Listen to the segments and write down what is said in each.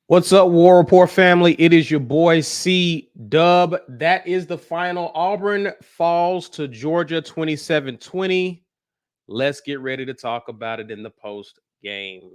What's up, War Report family? It is your boy C Dub. That is the final. Auburn falls to Georgia 27-20. Let's get ready to talk about it in the post game.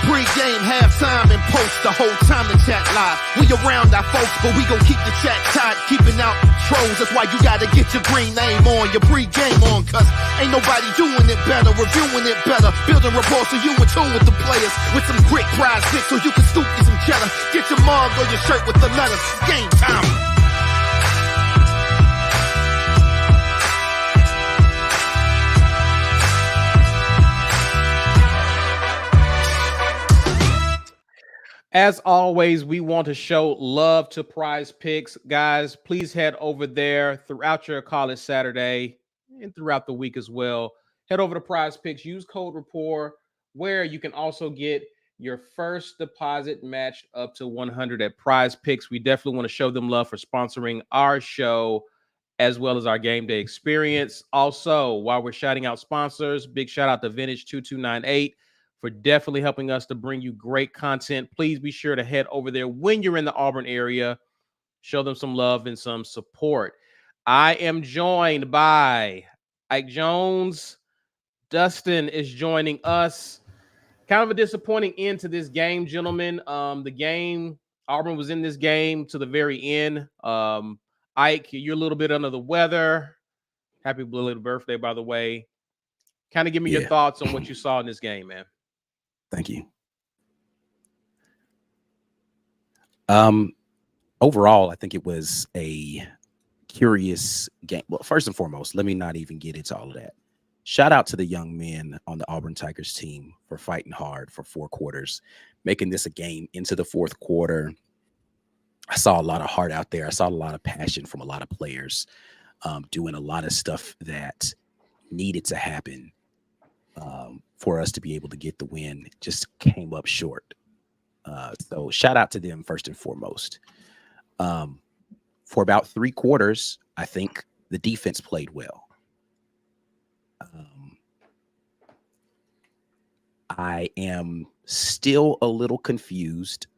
Pre-game, halftime, and post the whole time the chat live. We around our folks, but we gon' keep the chat tight, keeping out trolls. That's why you gotta get your green name on, your pre-game on, cause ain't nobody doing it better, reviewing it better, building rapport so you in tune with the players, with some quick prize picks so you can scoop you some cheddar. Get your mug or your shirt with the letters. Game time. As always, we want to show love to Prize Picks. Guys, please head over there throughout your college Saturday and throughout the week as well. Head over to Prize Picks, use code RAPPORT, where you can also get your first deposit matched up to 100 at Prize Picks. We definitely want to show them love for sponsoring our show as well as our game day experience. Also, while we're shouting out sponsors, big shout out to Vintage 2298 for definitely helping us to bring you great content. Please be sure to head over there when you're in the Auburn area. Show them some love and some support. I am joined by Ike Jones. Dustin is joining us. Kind of a disappointing end to this game, gentlemen. Auburn was in this game to the very end. Ike, you're a little bit under the weather. Happy belated birthday, by the way. Kind of give me your thoughts on what you saw in this game, man. Thank you. Overall, I think it was a curious game. Well, first and foremost, let me not even get into all of that. Shout out to the young men on the Auburn Tigers team for fighting hard for 4 quarters, making this a game into the 4th quarter. I saw a lot of heart out there. I saw a lot of passion from a lot of players, doing a lot of stuff that needed to happen for us to be able to get the win. Just came up short. So shout out to them first and foremost. For about 3 quarters, I think the defense played well. I am still a little confused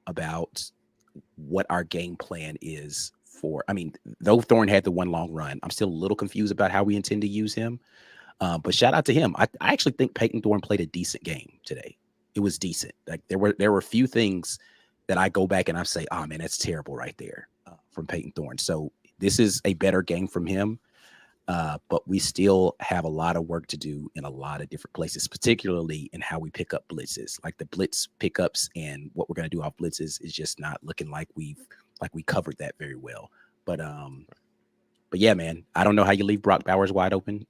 about what our game plan is for. I mean, though Thorne had the 1 long run, I'm still a little confused about how we intend to use him. But shout out to him. I actually think Peyton Thorne played a decent game today. It was decent. Like there were a few things that I go back and I say, oh man, that's terrible right there from Peyton Thorne. So this is a better game from him. But we still have a lot of work to do in a lot of different places, particularly in how we pick up blitzes. Like the blitz pickups and what we're going to do off blitzes is just not looking like we covered that very well. But yeah, man, I don't know how you leave Brock Bowers wide open.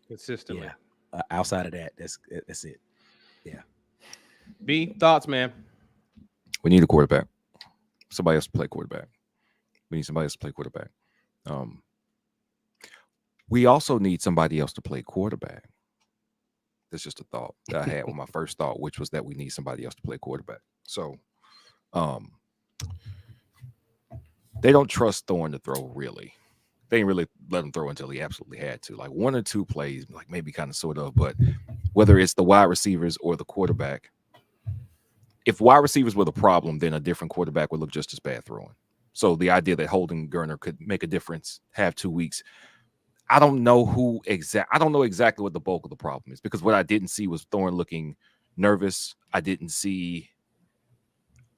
Consistently. Yeah. Outside of that, that's it. Yeah. B, thoughts, man? We need a quarterback. Somebody else to play quarterback. We need somebody else to play quarterback. We also need somebody else to play quarterback. That's just a thought that I had with my first thought, which was that we need somebody else to play quarterback. So they don't trust Thorne to throw, really. They didn't really let him throw until he absolutely had to. Like 1 or 2 plays, like maybe kind of sort of, but whether it's the wide receivers or the quarterback, if wide receivers were the problem, then a different quarterback would look just as bad throwing. So the idea that Holden Geriner could make a difference, have 2 weeks, I don't know exactly what the bulk of the problem is, because what I didn't see was Thorne looking nervous. I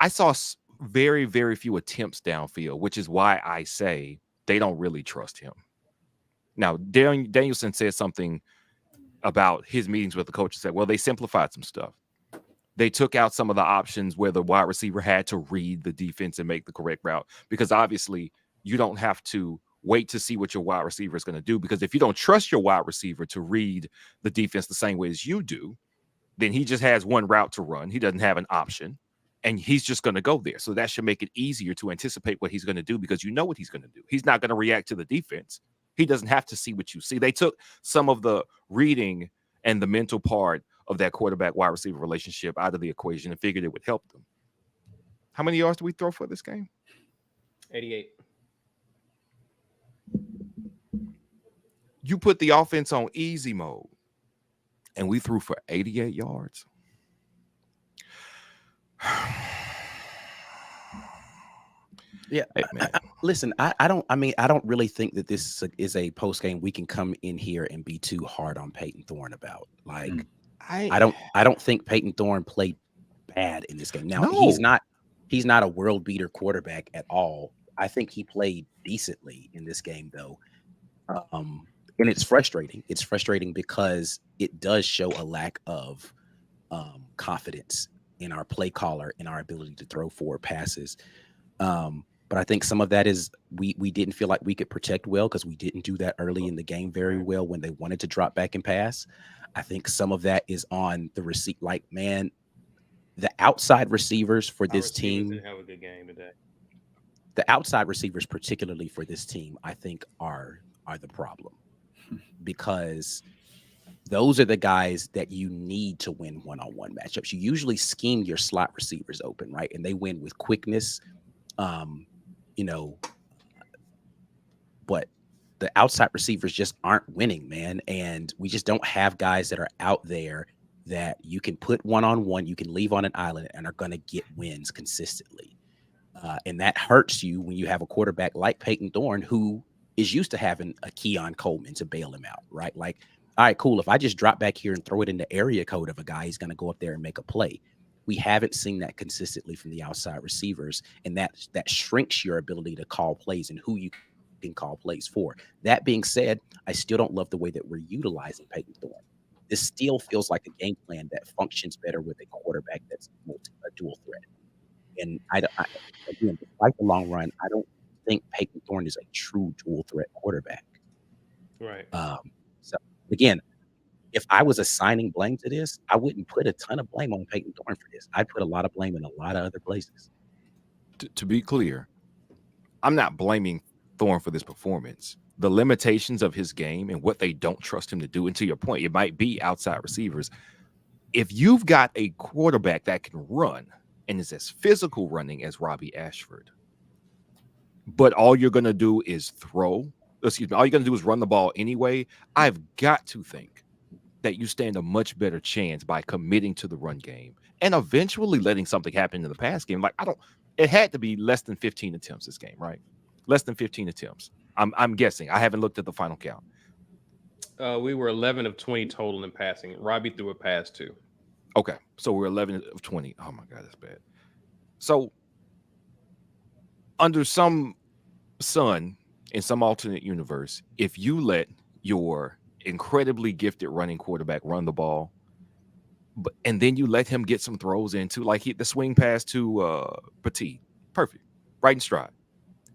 saw very, very few attempts downfield, which is why I say they don't really trust him. Now, Danielson said something about his meetings with the coach and said, well, they simplified some stuff. They took out some of the options where the wide receiver had to read the defense and make the correct route, because obviously you don't have to wait to see what your wide receiver is going to do, because if you don't trust your wide receiver to read the defense the same way as you do, then he just has one route to run. He doesn't have an option, and he's just going to go there. So that should make it easier to anticipate what he's going to do, because you know what he's going to do. He's not going to react to the defense. He doesn't have to see what you see. They took some of the reading and the mental part of that quarterback wide receiver relationship out of the equation and figured it would help them. How many yards do we throw for this game? 88. You put the offense on easy mode, and we threw for 88 yards. Yeah, Hey, man. listen, I don't really think that this is a post game we can come in here and be too hard on Peyton Thorne about. Like, I don't think Peyton Thorne played bad in this game. Now, he's No. not a world beater quarterback at all. I think he played decently in this game, though. And it's frustrating. It's frustrating because it does show a lack of confidence in our play caller, in our ability to throw forward passes. But I think some of that is we didn't feel like we could protect well because we didn't do that early in the game very well when they wanted to drop back and pass. I think some of that is on the receipt. Like, man, the outside receivers for this team didn't have a good game today. The outside receivers, particularly for this team, I think are the problem, because those are the guys that you need to win one-on-one matchups. You usually scheme your slot receivers open, right? And they win with quickness. But the outside receivers just aren't winning, man. And we just don't have guys that are out there that you can put one-on-one, you can leave on an island and are going to get wins consistently. And that hurts you when you have a quarterback like Peyton Thorne, who is used to having a Keon Coleman to bail him out, right? Like, all right, cool. If I just drop back here and throw it in the area code of a guy, he's going to go up there and make a play. We haven't seen that consistently from the outside receivers, and that shrinks your ability to call plays and who you can call plays for. That being said, I still don't love the way that we're utilizing Peyton Thorne. This still feels like a game plan that functions better with a quarterback that's a dual threat. And again, despite the long run, I don't think Peyton Thorne is a true dual threat quarterback. Right. So again, if I was assigning blame to this, I wouldn't put a ton of blame on Peyton Thorne for this. I'd put a lot of blame in a lot of other places. To be clear, I'm not blaming Thorne for this performance. The limitations of his game and what they don't trust him to do, and to your point, it might be outside receivers. If you've got a quarterback that can run and is as physical running as Robbie Ashford, but all you're going to do is all you're going to do is run the ball anyway, I've got to think that you stand a much better chance by committing to the run game and eventually letting something happen in the pass game. Like, it had to be less than 15 attempts this game, right? Less than 15 attempts. I'm guessing. I haven't looked at the final count. We were 11 of 20 total in passing. Robbie threw a pass too. Okay, so we're 11 of 20. Oh my God, that's bad. So under some sun, in some alternate universe, if you let your incredibly gifted running quarterback run the ball, and then you let him get some throws into, like the swing pass to Petit, perfect, right in stride.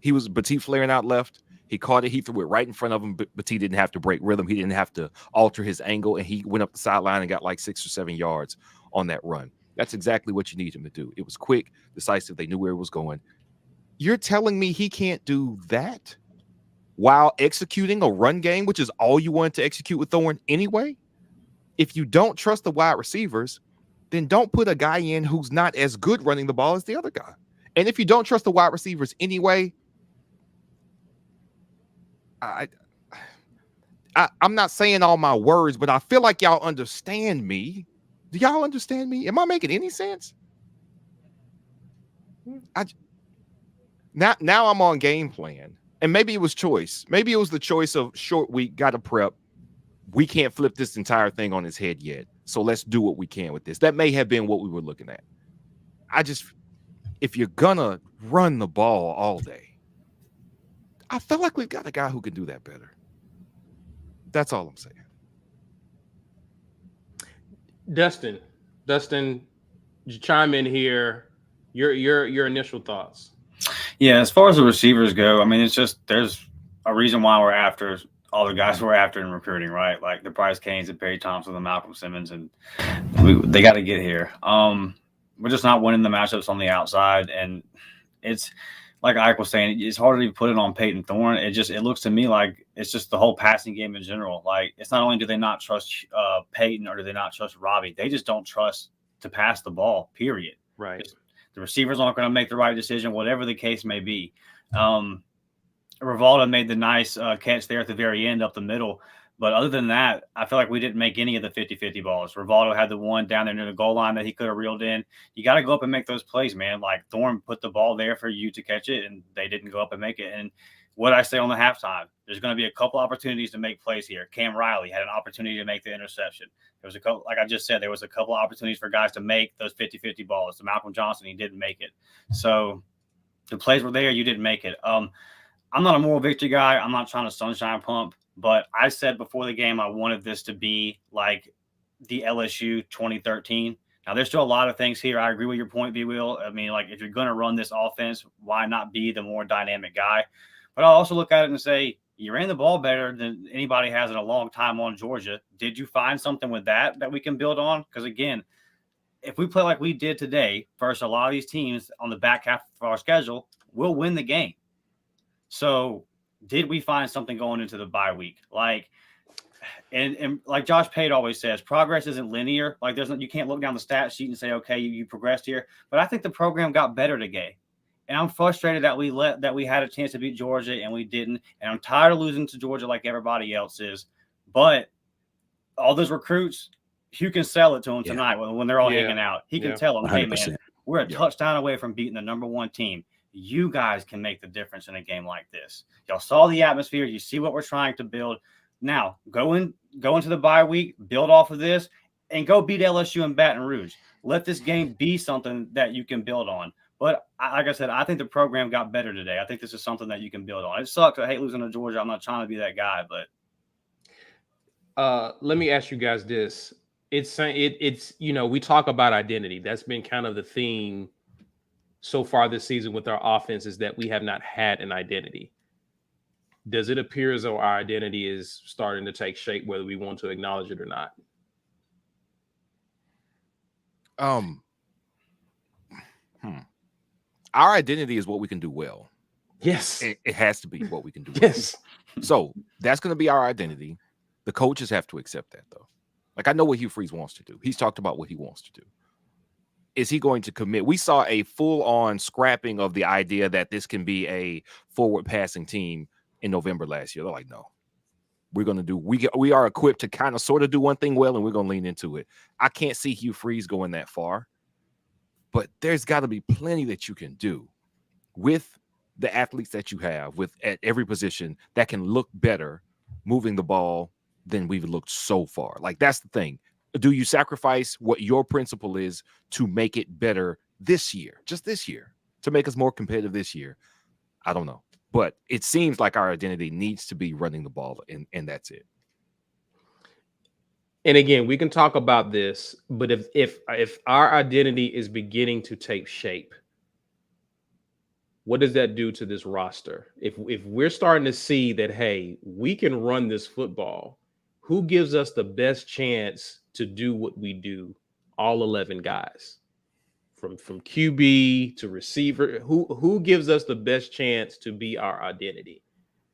He was Petit flaring out left. He caught it. He threw it right in front of him. But Petit didn't have to break rhythm. He didn't have to alter his angle, and he went up the sideline and got like 6 or 7 yards on that run. That's exactly what you need him to do. It was quick, decisive. They knew where it was going. You're telling me he can't do that while executing a run game, which is all you wanted to execute with Thorne anyway? If you don't trust the wide receivers, then don't put a guy in who's not as good running the ball as the other guy. And if you don't trust the wide receivers anyway, I'm not saying all my words, but I feel like y'all understand me. Do y'all understand me? Am I making any sense? Now I'm on game plan, and maybe it was choice. Maybe it was the choice of short week, got to prep. We can't flip this entire thing on its head yet, so let's do what we can with this. That may have been what we were looking at. If you're gonna run the ball all day, I feel like we've got a guy who can do that better. That's all I'm saying. Dustin, you chime in here. Your initial thoughts. Yeah, as far as the receivers go, I mean, it's just there's a reason why we're after all the guys we're after in recruiting, right? Like the Bryce Canes and Perry Thompson and Malcolm Simmons, and they got to get here. We're just not winning the matchups on the outside, and it's like Ike was saying, it's hard to put it on Peyton Thorne. It looks to me like it's just the whole passing game in general. Like, it's not only do they not trust Peyton or do they not trust Robbie, they just don't trust to pass the ball, period. Right. The receivers aren't going to make the right decision, whatever the case may be. Rivaldo made the nice catch there at the very end up the middle. But other than that, I feel like we didn't make any of the 50-50 balls. Rivaldo had the one down there near the goal line that he could have reeled in. You got to go up and make those plays, man. Like Thorne put the ball there for you to catch it, and they didn't go up and make it. And what I say on the halftime, there's going to be a couple opportunities to make plays here. Cam Riley had an opportunity to make the interception. There was a couple, like I just said, there was a couple opportunities for guys to make those 50-50 balls. To Malcolm Johnson, he didn't make it. So the plays were there. You didn't make it. I'm not a moral victory guy. I'm not trying to sunshine pump. But I said before the game, I wanted this to be like the LSU 2013. Now, there's still a lot of things here. I agree with your point, B. Will. I mean, like, if you're going to run this offense, why not be the more dynamic guy? But I'll also look at it and say, you ran the ball better than anybody has in a long time on Georgia. Did you find something with that we can build on? Because, again, if we play like we did today versus a lot of these teams on the back half of our schedule, we'll win the game. So did we find something going into the bye week? Like, and like Josh Pate always says, progress isn't linear. Like you can't look down the stat sheet and say, okay, you progressed here. But I think the program got better today. And I'm frustrated that we had a chance to beat Georgia and we didn't. And I'm tired of losing to Georgia like everybody else is. But all those recruits, Hugh can sell it to them tonight when they're all hanging out. He can tell them, 100%. Hey, man, we're a touchdown away from beating the number one team. You guys can make the difference in a game like this. Y'all saw the atmosphere. You see what we're trying to build. Now, go into the bye week, build off of this, and go beat LSU in Baton Rouge. Let this game be something that you can build on. But like I said, I think the program got better today. I think this is something that you can build on. It sucks. I hate losing to Georgia. I'm not trying to be that guy, but let me ask you guys this. It's we talk about identity. That's been kind of the theme so far this season with our offense, is that we have not had an identity. Does it appear as though our identity is starting to take shape, whether we want to acknowledge it or not? Our identity is what we can do well. Yes. It has to be what we can do well. Yes. So that's going to be our identity. The coaches have to accept that, though. Like, I know what Hugh Freeze wants to do. He's talked about what he wants to do. Is he going to commit? We saw a full-on scrapping of the idea that this can be a forward passing team in November last year. They're like, no, we're going to do, we are equipped to kind of sort of do one thing well, and we're going to lean into it. I can't see Hugh Freeze going that far, but there's got to be plenty that you can do with the athletes that you have at every position that can look better moving the ball than we've looked so far. Like, that's the thing. Do you sacrifice what your principle is to make it better this year, just this year, to make us more competitive this year? I don't know. But it seems like our identity needs to be running the ball, and that's it. And again, we can talk about this, but if our identity is beginning to take shape, what does that do to this roster? If we're starting to see that, hey, we can run this football, who gives us the best chance to do what we do? All 11 guys, from QB to receiver, who gives us the best chance to be our identity?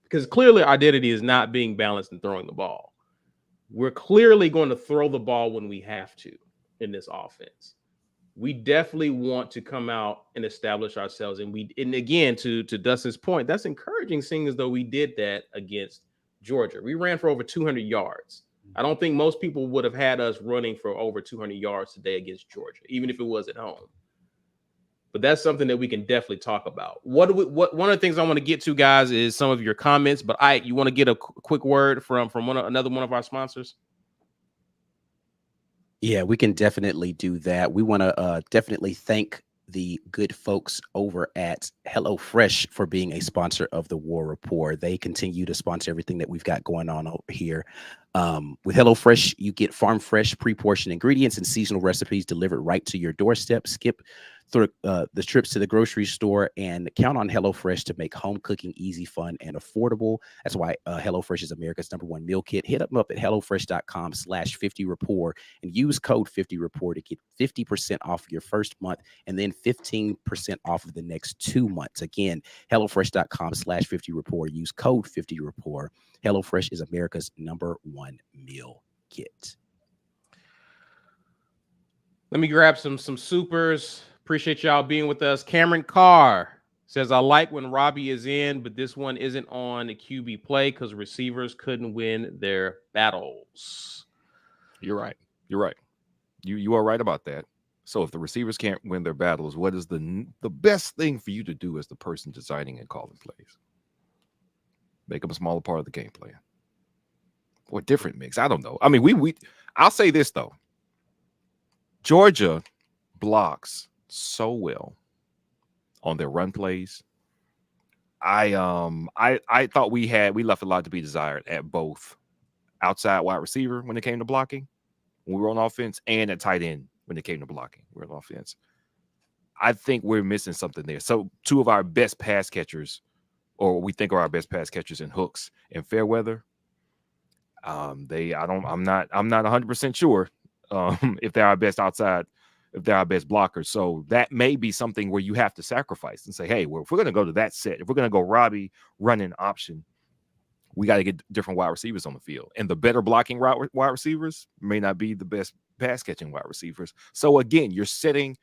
Because clearly our identity is not being balanced and throwing the ball. We're clearly going to throw the ball when we have to in this offense. We definitely want to come out and establish ourselves. And again, to Dustin's point, that's encouraging, seeing as though we did that against Georgia. We ran for over 200 yards. I don't think most people would have had us running for over 200 yards today against Georgia, even if it was at home. But that's something that we can definitely talk about. One of the things I want to get to, guys, is some of your comments. But you want to get a quick word from another one of our sponsors? Yeah, we can definitely do that. We want to definitely thank the good folks over at HelloFresh for being a sponsor of the War Report. They continue to sponsor everything that we've got going on over here. With HelloFresh, you get farm fresh, pre-portioned ingredients and seasonal recipes delivered right to your doorstep. Skip through the trips to the grocery store and count on HelloFresh to make home cooking easy, fun, and affordable. That's why HelloFresh is America's #1 meal kit. Hit them up at HelloFresh.com/50rapport and use code 50rapport to get 50% off your first month and then 15% off of the next 2 months. Again, HelloFresh.com/50rapport. Use code 50rapport. HelloFresh is America's #1 meal kit. Let me grab some supers. Appreciate y'all being with us. Cameron Carr Says, I like when Robbie is in, but this one isn't on the QB play because receivers couldn't win their battles. You're right. You're right. You are right about that. So if the receivers can't win their battles, what is the best thing for you to do as the person designing and calling plays? Make them a smaller part of the game plan. Or different mix. I don't know. I mean, I'll say this though. Georgia blocks so well on their run plays. I thought we left a lot to be desired at both outside wide receiver when it came to blocking, when we were on offense, and at tight end when it came to blocking. We're on offense. I think we're missing something there. So two of our best pass catchers, or we think are our best pass catchers in Hooks and Fairweather, I'm not 100% sure if they're our best outside, if they're our best blockers. So that may be something where you have to sacrifice and say, hey, well, if we're going to go to that set, if we're going to go Robbie running option, we got to get different wide receivers on the field. And the better blocking wide receivers may not be the best pass catching wide receivers. So again, you're setting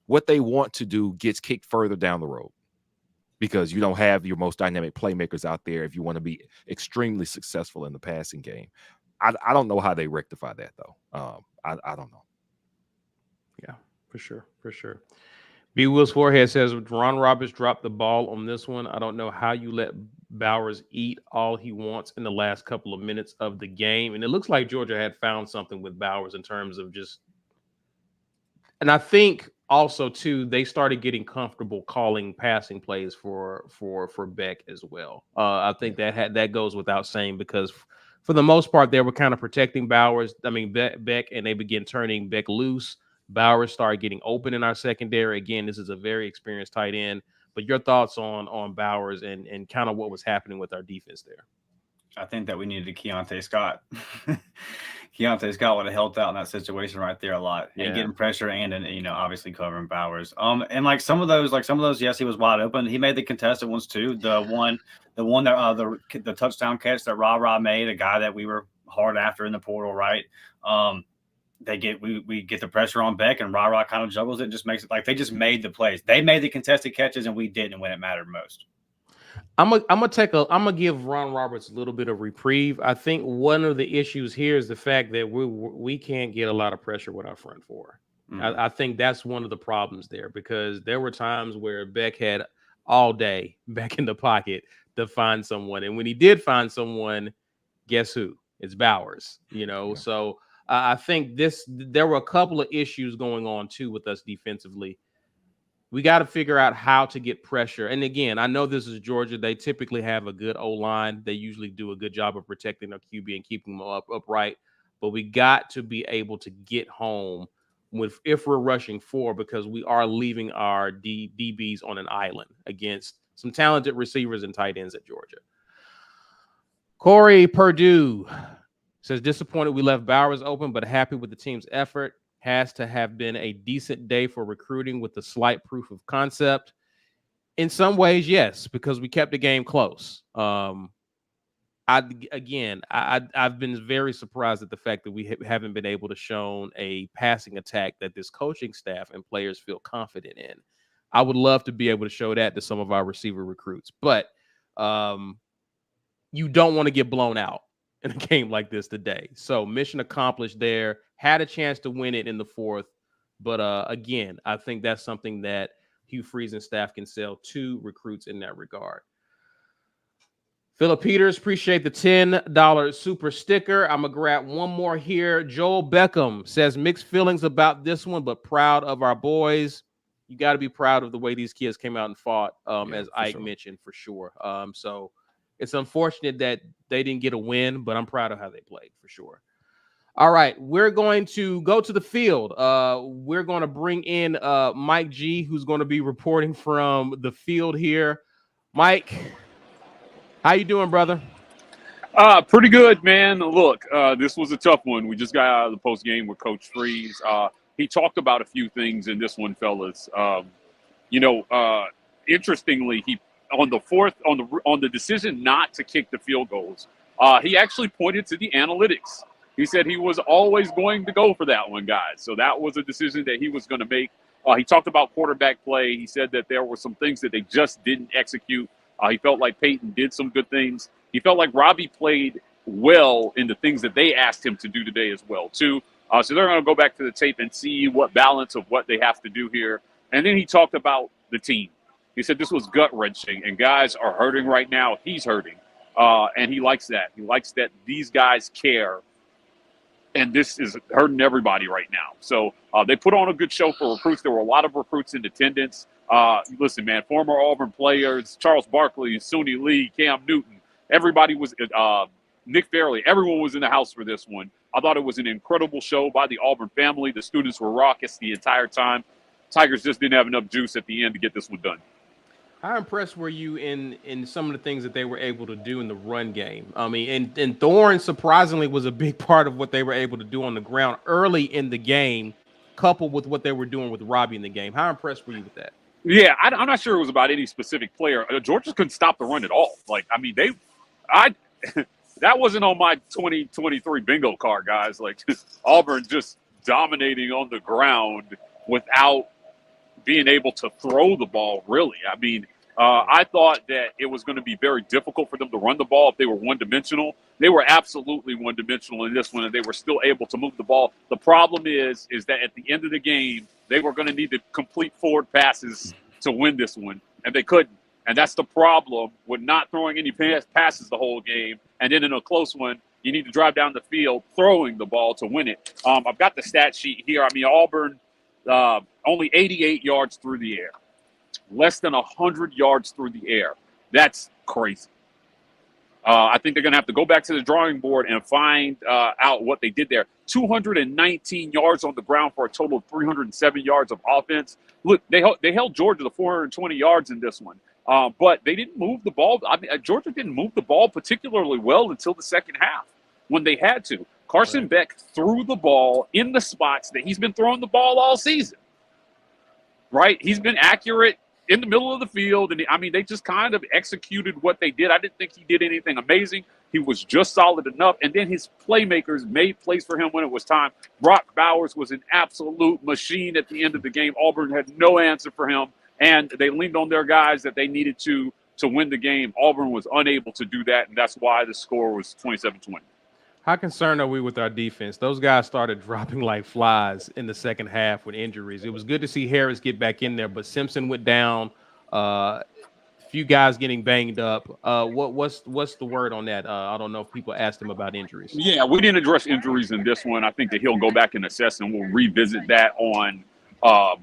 what they want to do gets kicked further down the road because you don't have your most dynamic playmakers out there if you want to be extremely successful in the passing game. I don't know how they rectify that, though. I don't know. Yeah, for sure. For sure. B. Will's forehead says, Ron Roberts dropped the ball on this one. I don't know how you let Bowers eat all he wants in the last couple of minutes of the game. And it looks like Georgia had found something with Bowers in terms of just – and I think also, too, they started getting comfortable calling passing plays for Beck as well. I think that goes without saying because – for the most part, they were kind of protecting Bowers. I mean, Beck, and they began turning Beck loose. Bowers started getting open in our secondary. Again, this is a very experienced tight end. But your thoughts on Bowers and kind of what was happening with our defense there? I think that we needed Keontae Scott. Keontae Scott would have helped out in that situation right there a lot, and getting pressure and obviously covering Bowers. And like some of those, yes, he was wide open. He made the contested ones too. The one that the touchdown catch that Ra made, a guy that we were hard after in the portal, right? We get the pressure on Beck, and Ra kind of juggles it, and just makes it like they just made the plays. They made the contested catches, and we didn't when it mattered most. I'm gonna give Ron Roberts a little bit of reprieve. I think one of the issues here is the fact that we can't get a lot of pressure with our front four. Mm-hmm. I think that's one of the problems there because there were times where Beck had all day back in the pocket to find someone, and when he did find someone, guess who? It's Bowers. Yeah. So I think there were a couple of issues going on too with us defensively. We got to figure out how to get pressure. And again, I know this is Georgia. They typically have a good O-line. They usually do a good job of protecting their QB and keeping them upright. But we got to be able to get home if we're rushing 4 because we are leaving our DBs on an island against some talented receivers and tight ends at Georgia. Corey Purdue says, disappointed we left Bowers open, but happy with the team's effort. Has to have been a decent day for recruiting with the slight proof of concept. In some ways, yes, because we kept the game close. I've been very surprised at the fact that we haven't been able to show a passing attack that this coaching staff and players feel confident in. I would love to be able to show that to some of our receiver recruits, but you don't want to get blown out in a game like this today. So mission accomplished there. Had a chance to win it in the 4th. But again, I think that's something that Hugh Freeze and staff can sell to recruits in that regard. Philip Peters, appreciate the $10 super sticker. I'm going to grab one more here. Joel Beckham says mixed feelings about this one, but proud of our boys. You got to be proud of the way these kids came out and fought, as Ike mentioned, for sure. So it's unfortunate that they didn't get a win, but I'm proud of how they played for sure. All right, we're going to go to the field. We're going to bring in Mike G, who's going to be reporting from the field here. Mike, how you doing, brother? Pretty good, man. Look, this was a tough one. We just got out of the post game with Coach Freeze. He talked about a few things in this one, fellas. Interestingly, he on the decision not to kick the field goals, he actually pointed to the analytics. He said he was always going to go for that one, guys. So that was a decision that he was going to make. He talked about quarterback play. He said that there were some things that they just didn't execute. He felt like Peyton did some good things. He felt like Robbie played well in the things that they asked him to do today as well, too. So they're going to go back to the tape and see what balance of what they have to do here. And then he talked about the team. He said this was gut-wrenching, and guys are hurting right now. He's hurting, and he likes that. He likes that these guys care, and this is hurting everybody right now. So they put on a good show for recruits. There were a lot of recruits in attendance. Listen, man, former Auburn players, Charles Barkley, Suni Lee, Cam Newton, everybody was Nick Fairley. Everyone was in the house for this one. I thought it was an incredible show by the Auburn family. The students were raucous the entire time. Tigers just didn't have enough juice at the end to get this one done. How impressed were you in some of the things that they were able to do in the run game? I mean, and Thorne surprisingly was a big part of what they were able to do on the ground early in the game, coupled with what they were doing with Robbie in the game. How impressed were you with that? Yeah, I'm not sure it was about any specific player. Georgia couldn't stop the run at all. Like, I mean, that wasn't on my 2023 bingo card, guys. Like, Auburn just dominating on the ground without being able to throw the ball, really. I mean, I thought that it was going to be very difficult for them to run the ball if they were one-dimensional. They were absolutely one-dimensional in this one, and they were still able to move the ball. The problem is that at the end of the game, they were going to need to complete forward passes to win this one, and they couldn't. And that's the problem with not throwing any passes the whole game. And then in a close one, you need to drive down the field throwing the ball to win it. I've got the stat sheet here. I mean, Auburn only 88 yards through the air, less than 100 yards through the air. That's crazy. I think they're going to have to go back to the drawing board and find out what they did there. 219 yards on the ground for a total of 307 yards of offense. Look, they held Georgia to 420 yards in this one, but they didn't move the ball. I mean, Georgia didn't move the ball particularly well until the second half when they had to. Carson Beck threw the ball in the spots that he's been throwing the ball all season, right? He's been accurate in the middle of the field, and I mean, they just kind of executed what they did. I didn't think he did anything amazing. He was just solid enough, and then his playmakers made plays for him when it was time. Brock Bowers was an absolute machine at the end of the game. Auburn had no answer for him, and they leaned on their guys that they needed to win the game. Auburn was unable to do that, and that's why the score was 27-20. How concerned are we with our defense? Those guys started dropping like flies in the second half with injuries. It was good to see Harris get back in there, but Simpson went down. Few guys getting banged up. What's the word on that? I don't know if people asked him about injuries. Yeah, we didn't address injuries in this one. I think that he'll go back and assess, and we'll revisit that on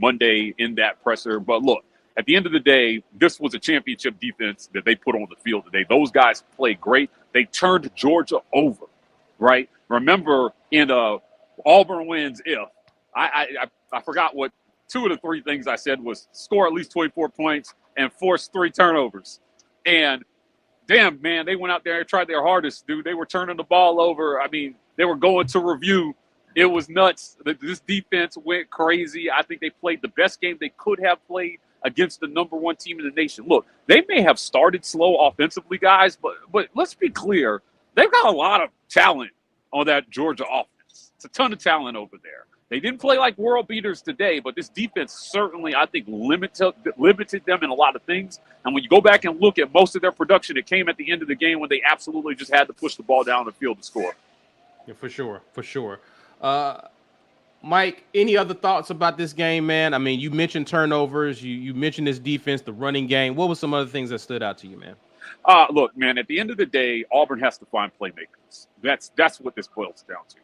Monday in that presser. But look, at the end of the day, this was a championship defense that they put on the field today. Those guys played great. They turned Georgia over. Right. Remember, in Auburn wins if I forgot what 2 of the 3 things I said was score at least 24 points and force 3 turnovers. And damn, man, they went out there and tried their hardest, dude. They were turning the ball over. I mean, they were going to review. It was nuts. This defense went crazy. I think they played the best game they could have played against the #1 team in the nation. Look, they may have started slow offensively, guys, but let's be clear. They've got a lot of talent on that Georgia offense. It's a ton of talent over there. They didn't play like world beaters today, but this defense certainly, I think, limited them in a lot of things. And when you go back and look at most of their production, it came at the end of the game when they absolutely just had to push the ball down the field to score. Yeah, for sure. Mike, any other thoughts about this game, man? I mean, you mentioned turnovers. You mentioned this defense, the running game. What were some other things that stood out to you, man? Look, man, at the end of the day, Auburn has to find playmakers. That's what this boils down to.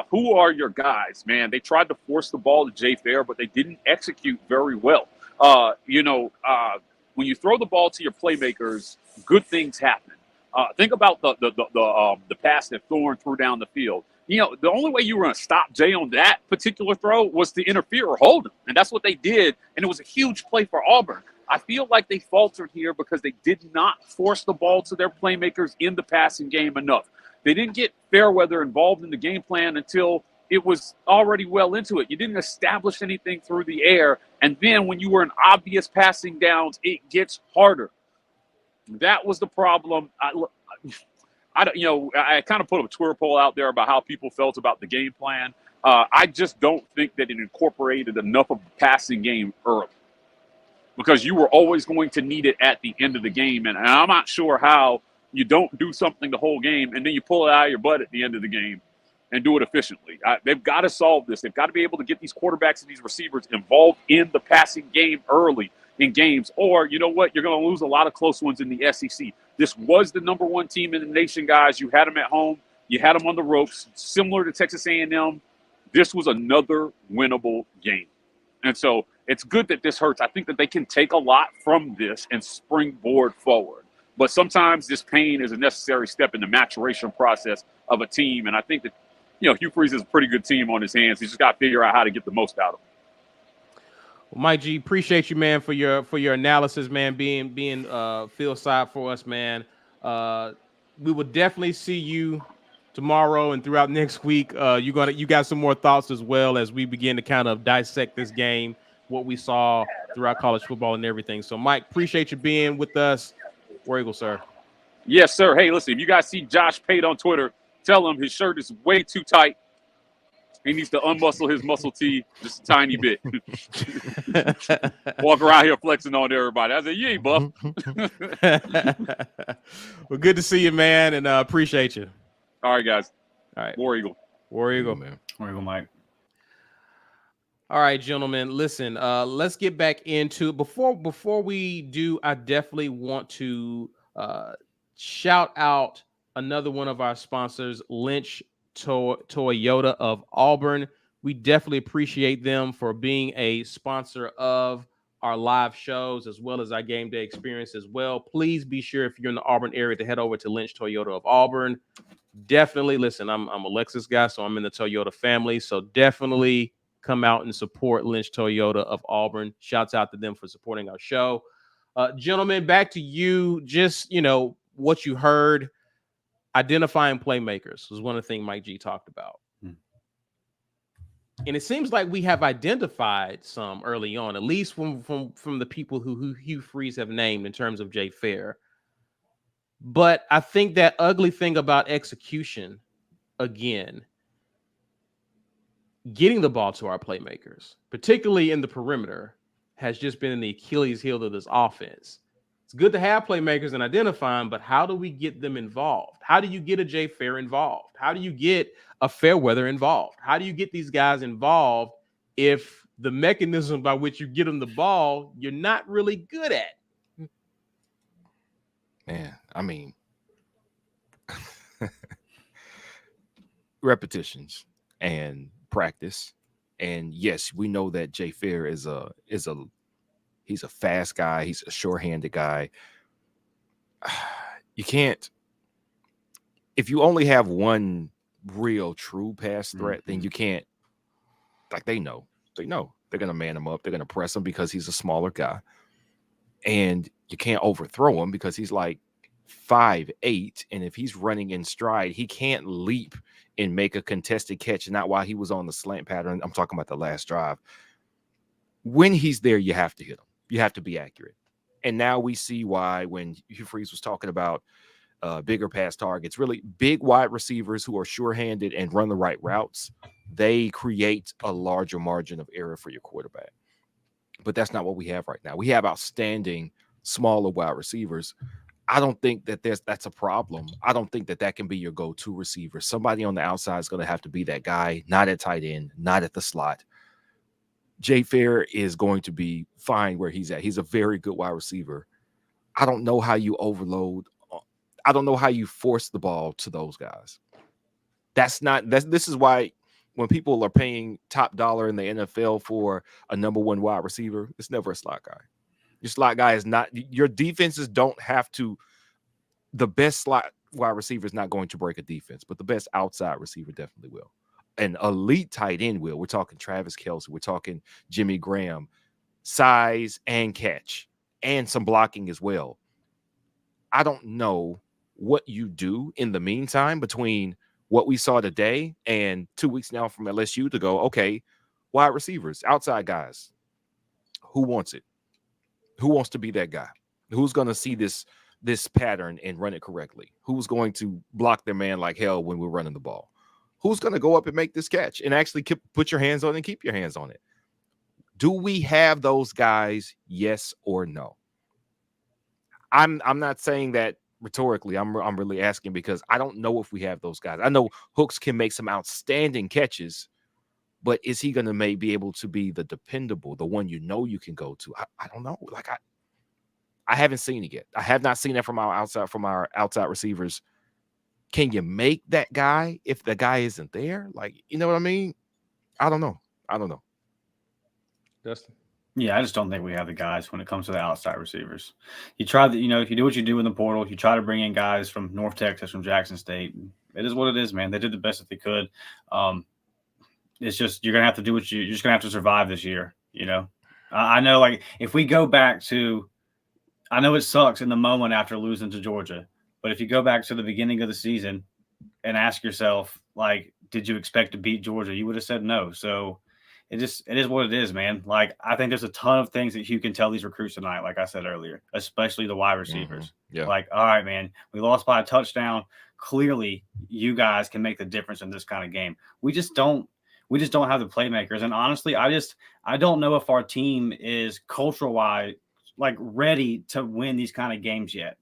Who are your guys, man? They tried to force the ball to Jay Fair, but they didn't execute very well. When you throw the ball to your playmakers, good things happen. Think about the pass that Thorne threw down the field. You know, the only way you were going to stop Jay on that particular throw was to interfere or hold him, and that's what they did, and it was a huge play for Auburn. I feel like they faltered here because they did not force the ball to their playmakers in the passing game enough. They didn't get Fairweather involved in the game plan until it was already well into it. You didn't establish anything through the air, and then when you were in obvious passing downs, it gets harder. That was the problem. I kind of put a Twitter poll out there about how people felt about the game plan. I just don't think that it incorporated enough of the passing game early, because you were always going to need it at the end of the game. And I'm not sure how you don't do something the whole game and then you pull it out of your butt at the end of the game and do it efficiently. They've got to solve this. They've got to be able to get these quarterbacks and these receivers involved in the passing game early in games, or you know what? You're going to lose a lot of close ones in the SEC. This was the number one team in the nation, guys. You had them at home. You had them on the ropes, similar to Texas A&M. This was another winnable game. And so it's good that this hurts. I think that they can take a lot from this and springboard forward. But sometimes this pain is a necessary step in the maturation process of a team. And I think that, Hugh Freeze is a pretty good team on his hands. He's just got to figure out how to get the most out of them. Well, Mike G, appreciate you, man, for your analysis, man, being field side for us, man. We will definitely see you tomorrow and throughout next week. You got some more thoughts as well as we begin to kind of dissect this game, what we saw throughout college football and everything. So, Mike, appreciate you being with us. War Eagle, sir. Yes, sir. Hey, listen, if you guys see Josh Pate on Twitter, tell him his shirt is way too tight. He needs to unmuscle his muscle tee just a tiny bit. Walk around here flexing on everybody. I said, you ain't buff. Well, good to see you, man, and appreciate you. All right, guys. All right. War Eagle. War Eagle, man. War Eagle, Mike. All right, gentlemen. Listen, let's get back into before we do. I definitely want to shout out another one of our sponsors, Lynch Toyota of Auburn. We definitely appreciate them for being a sponsor of our live shows as well as our game day experience as well. Please be sure, if you're in the Auburn area, to head over to Lynch Toyota of Auburn. Definitely, listen, I'm a Lexus guy, so I'm in the Toyota family. So definitely come out and support Lynch Toyota of Auburn. Shouts out to them for supporting our show. Gentlemen, back to you. Just, what you heard. Identifying playmakers was one of the things Mike G talked about. And it seems like we have identified some early on, at least from the people who Hugh Freeze have named in terms of Jay Fair. But I think that ugly thing about execution, again, getting the ball to our playmakers, particularly in the perimeter, has just been the Achilles heel of this offense. It's good to have playmakers and identify them, but how do we get them involved? How do you get a Jay Fair involved? How do you get a Fairweather involved? How do you get these guys involved if the mechanism by which you get them the ball, you're not really good at? Man, I mean, repetitions and practice. And yes, we know that Jay Fair is he's a fast guy. He's a sure-handed guy. You can't, if you only have one real true pass threat, then you can't, like they know they're going to man him up. They're going to press him because he's a smaller guy. And you can't overthrow him because he's like 5'8", and if he's running in stride, he can't leap and make a contested catch. Not while he was on the slant pattern. I'm talking about the last drive. When he's there, you have to hit him. You have to be accurate. And now we see why when Hugh Freeze was talking about bigger pass targets, really big wide receivers who are sure-handed and run the right routes, they create a larger margin of error for your quarterback. But that's not what we have right now. We have outstanding smaller wide receivers. I don't think that that's a problem. I don't think that can be your go-to receiver. Somebody on the outside is going to have to be that guy, not at tight end, not at the slot. Jay Fair is going to be fine where he's at. He's a very good wide receiver. I don't know how you overload. I don't know how you force the ball to those guys. This is why when people are paying top dollar in the NFL for a number one wide receiver, it's never a slot guy. Your slot guy is not, your defenses don't have to, the best slot wide receiver is not going to break a defense, but the best outside receiver definitely will. An elite tight end will. We're talking Travis Kelce. We're talking Jimmy Graham. Size and catch and some blocking as well. I don't know what you do in the meantime between what we saw today and 2 weeks now from LSU to go, okay, wide receivers, outside guys. Who wants it? Who wants to be that guy? Who's going to see this pattern and run it correctly? Who's going to block their man like hell when we're running the ball? who's going to go up and make this catch and actually put your hands on it and keep your hands on it? Do we have those guys? Yes or no? I'm not saying that rhetorically. I'm really asking because I don't know if we have those guys. I know Hooks can make some outstanding catches, but is he going to be able to be the dependable, the one you know you can go to? I don't know. Like I haven't seen it yet. I have not seen that from our outside receivers. Can you make that guy if the guy isn't there? Like, you know what I mean? I don't know. Dustin? Yeah, I just don't think we have the guys when it comes to the outside receivers. You try if you do what you do in the portal, you try to bring in guys from North Texas, from Jackson State. It is what it is, man. They did the best that they could. It's just you're gonna have to do you're just gonna have to survive this year. You know, I know. Like if we go back to, I know it sucks in the moment after losing to Georgia, but if you go back to the beginning of the season and ask yourself, like, did you expect to beat Georgia? You would have said no. So it is what it is, man. Like, I think there's a ton of things that you can tell these recruits tonight, like I said earlier, especially the wide receivers. Mm-hmm. Yeah. Like, all right, man, we lost by a touchdown. Clearly, you guys can make the difference in this kind of game. We just don't have the playmakers. And honestly, I don't know if our team is cultural-wise, like, ready to win these kind of games yet.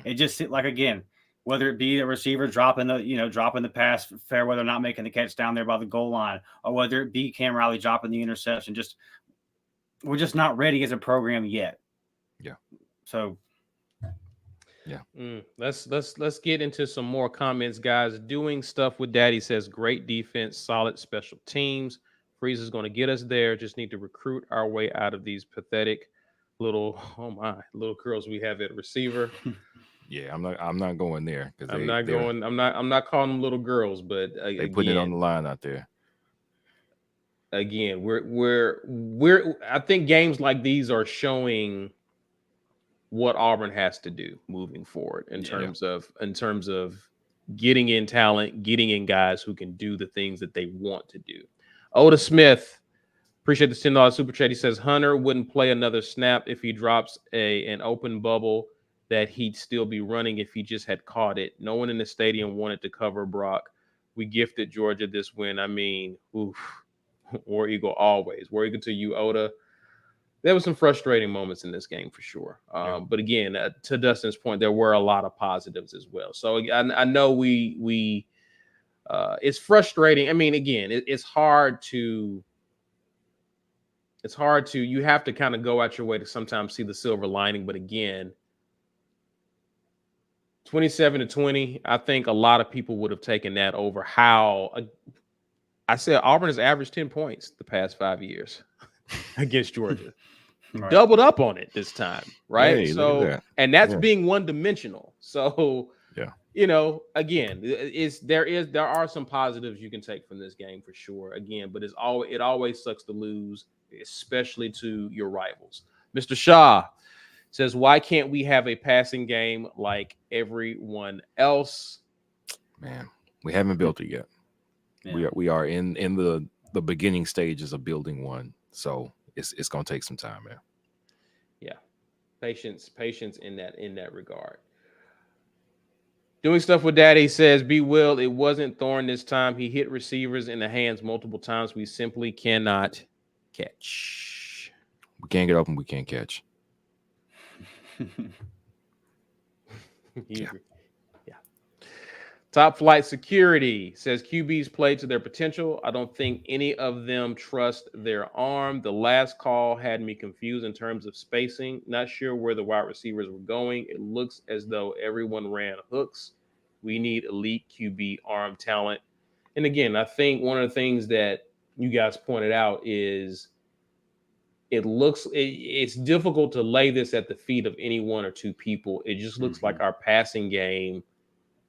It just, like, again, whether it be a receiver dropping the pass, fair weather not making the catch down there by the goal line, or whether it be Cam Riley dropping the interception, we're just not ready as a program yet. Yeah. So, yeah. Let's get into some more comments, guys. Doing stuff with Daddy says great defense, solid special teams. Freeze is going to get us there. Just need to recruit our way out of these pathetic little girls we have at receiver. Yeah, I'm not going there because I'm not calling them little girls, but they putting it on the line out there. Again, we're I think games like these are showing what Auburn has to do moving forward in terms of getting in talent, getting in guys who can do the things that they want to do. Oda Smith, appreciate the $10 super chat. He says Hunter wouldn't play another snap if he drops an open bubble that he'd still be running if he just had caught it. No one in the stadium wanted to cover Brock. We gifted Georgia this win. I mean, War Eagle always. War Eagle to you, Oda. There were some frustrating moments in this game for sure. But again, to Dustin's point, there were a lot of positives as well. So I know we it's frustrating. I mean, again, it's hard to you have to kind of go out your way to sometimes see the silver lining. But again, 27-20, I think a lot of people would have taken that over how I said Auburn has averaged 10 points the past 5 years against Georgia. Right. Doubled up on it this time, right? Hey, so, and that's being one-dimensional. So, again, there are some positives you can take from this game for sure. Again, but it always sucks to lose, especially to your rivals. Mr. Shaw says, why can't we have a passing game like everyone else? Man, we haven't built it yet. Yeah. We are in the beginning stages of building one. So it's gonna take some time, man. Yeah. Patience in that regard. Doing stuff with Daddy says, B. Will, it wasn't Thorne this time. He hit receivers in the hands multiple times. We simply cannot catch. We can't get open, we can't catch. Yeah. Top Flight Security says QBs play to their potential. I don't think any of them trust their arm. The last call had me confused in terms of spacing. Not sure where the wide receivers were going. It looks as though everyone ran hooks. We need elite QB arm talent. And again, I think one of the things that you guys pointed out is it's difficult to lay this at the feet of any one or two people. It just looks like our passing game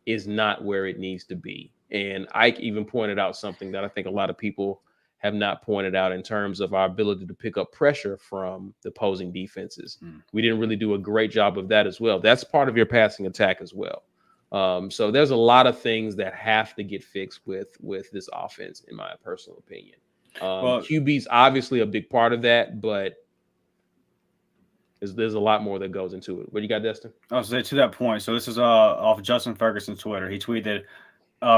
is not where it needs to be. And Ike even pointed out something that I think a lot of people have not pointed out in terms of our ability to pick up pressure from the opposing defenses. We didn't really do a great job of that as well. That's part of your passing attack as well. So there's a lot of things that have to get fixed with this offense, in my personal opinion. QB's obviously a big part of that, but there's a lot more that goes into it. What do you got, Destin? I'll say to that point. So this is off Justin Ferguson's Twitter. He tweeted,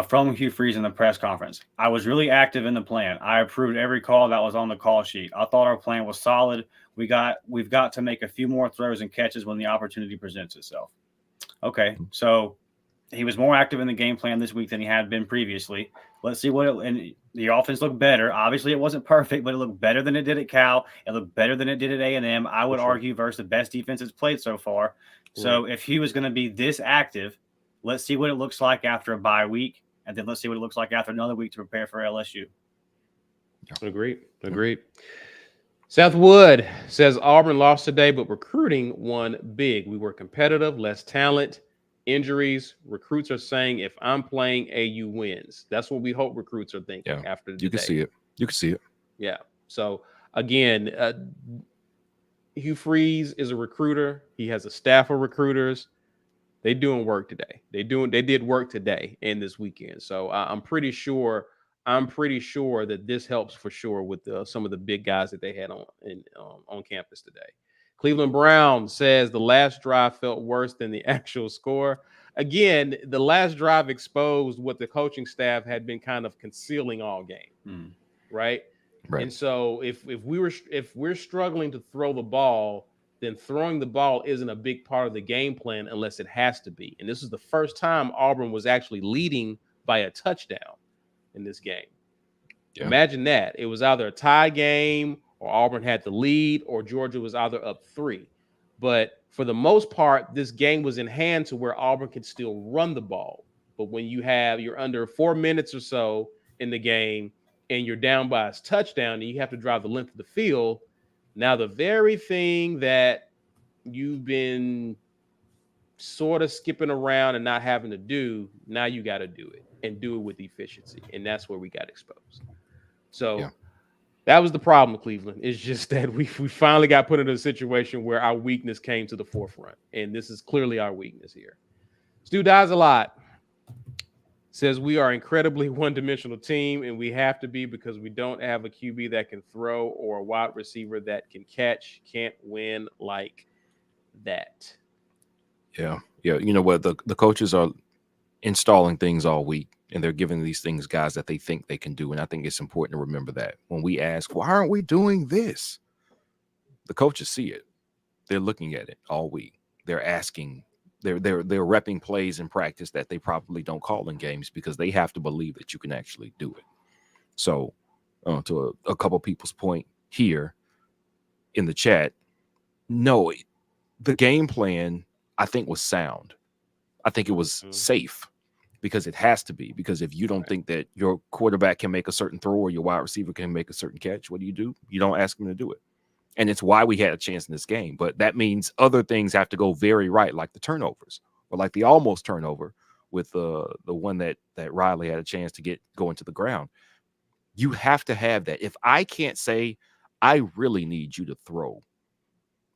from Hugh Freeze in the press conference. I was really active in the plan. I approved every call that was on the call sheet. I thought our plan was solid. We've got to make a few more throws and catches when the opportunity presents itself. Okay, so he was more active in the game plan this week than he had been previously. Let's see and the offense looked better. Obviously, it wasn't perfect, but it looked better than it did at Cal. It looked better than it did at A&M. I would argue versus the best defense it's played so far. So if he was going to be this active, let's see what it looks like after a bye week, and then let's see what it looks like after another week to prepare for LSU. Agreed. Seth Wood says Auburn lost today, but recruiting won big. We were competitive, less talent, injuries. Recruits are saying if I'm playing, AU wins. That's what we hope recruits are thinking after today. You can see it. Yeah. So again, Hugh Freeze is a recruiter. He has a staff of recruiters. They doing work today. They did work today and this weekend. So I'm pretty sure that this helps for sure with some of the big guys that they had on campus today. Cleveland Brown says the last drive felt worse than the actual score. Again, the last drive exposed what the coaching staff had been kind of concealing all game, right? And so if we're struggling to throw the ball, then throwing the ball isn't a big part of the game plan unless it has to be. And this is the first time Auburn was actually leading by a touchdown in this game. Yeah. Imagine that. It was either a tie game or Auburn had the lead or Georgia was either up 3. But for the most part, this game was in hand to where Auburn could still run the ball. But when you're under 4 minutes or so in the game and you're down by a touchdown and you have to drive the length of the field, now the very thing that you've been sort of skipping around and not having to do, now you got to do it and do it with efficiency. And that's where we got exposed. So that was the problem with Cleveland. It's just that we finally got put into a situation where our weakness came to the forefront. And this is clearly our weakness here. Stu Dies a lot. Says we are incredibly one-dimensional team, and we have to be because we don't have a QB that can throw or a wide receiver that can catch. Can't win like that. Yeah. You know what? The coaches are installing things all week, and they're giving these things guys that they think they can do. And I think it's important to remember that when we ask, why aren't we doing this? The coaches see it. They're looking at it all week. They're asking. They're repping plays in practice that they probably don't call in games because they have to believe that you can actually do it. So to a couple people's point here in the chat, no, the game plan I think was sound. I think it was safe because it has to be, because if you don't think that your quarterback can make a certain throw or your wide receiver can make a certain catch, what do? You don't ask him to do it. And it's why we had a chance in this game. But that means other things have to go very right, like the turnovers or like the almost turnover with the one that Riley had a chance to go into the ground. You have to have that. If I can't say, I really need you to throw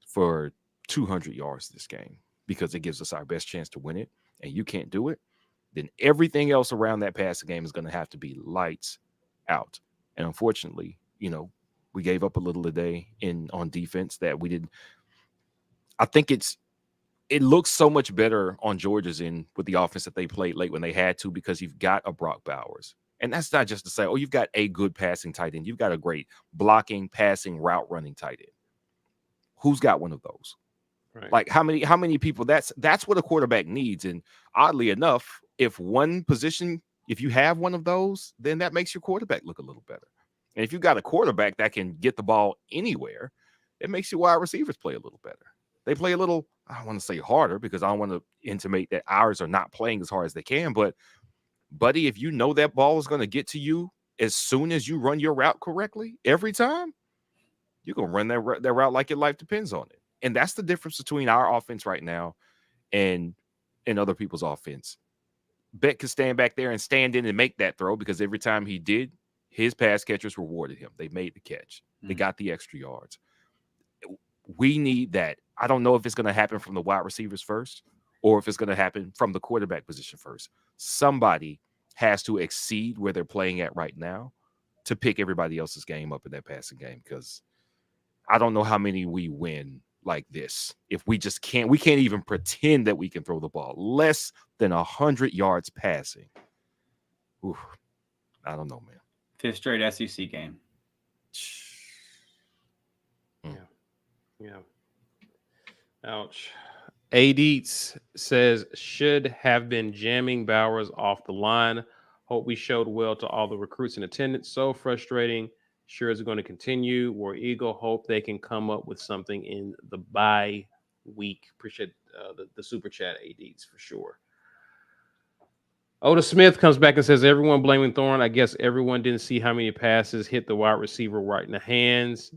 for 200 yards this game because it gives us our best chance to win it, and you can't do it, then everything else around that passing game is going to have to be lights out. And unfortunately, we gave up a little today on defense that we didn't. I think it looks so much better on Georgia's end with the offense that they played late when they had to, because you've got a Brock Bowers. And that's not just to say, you've got a good passing tight end. You've got a great blocking, passing, route running tight end. Who's got one of those? Right. Like how many people? That's what a quarterback needs. And oddly enough, if you have one of those, then that makes your quarterback look a little better. And if you've got a quarterback that can get the ball anywhere, it makes your wide receivers play a little better. They play a little, I don't want to say harder because I don't want to intimate that ours are not playing as hard as they can. But, buddy, if you know that ball is going to get to you as soon as you run your route correctly every time, you're going to run that route like your life depends on it. And that's the difference between our offense right now and other people's offense. Beck could stand back there and stand in and make that throw because every time he did, his pass catchers rewarded him. They made the catch. They got the extra yards. We need that. I don't know if it's going to happen from the wide receivers first or if it's going to happen from the quarterback position first. Somebody has to exceed where they're playing at right now to pick everybody else's game up in that passing game, because I don't know how many we win like this if we can't even pretend that we can throw the ball less than 100 yards passing. Oof, I don't know, man. 5th straight SEC game. Yeah. Ouch. Adeets says should have been jamming Bowers off the line. Hope we showed well to all the recruits in attendance. So frustrating. Sure is going to continue. War Eagle. Hope they can come up with something in the bye week. Appreciate the super chat, Adeets, for sure. Oda Smith comes back and says everyone blaming Thorne. I guess everyone didn't see how many passes hit the wide receiver right in the hands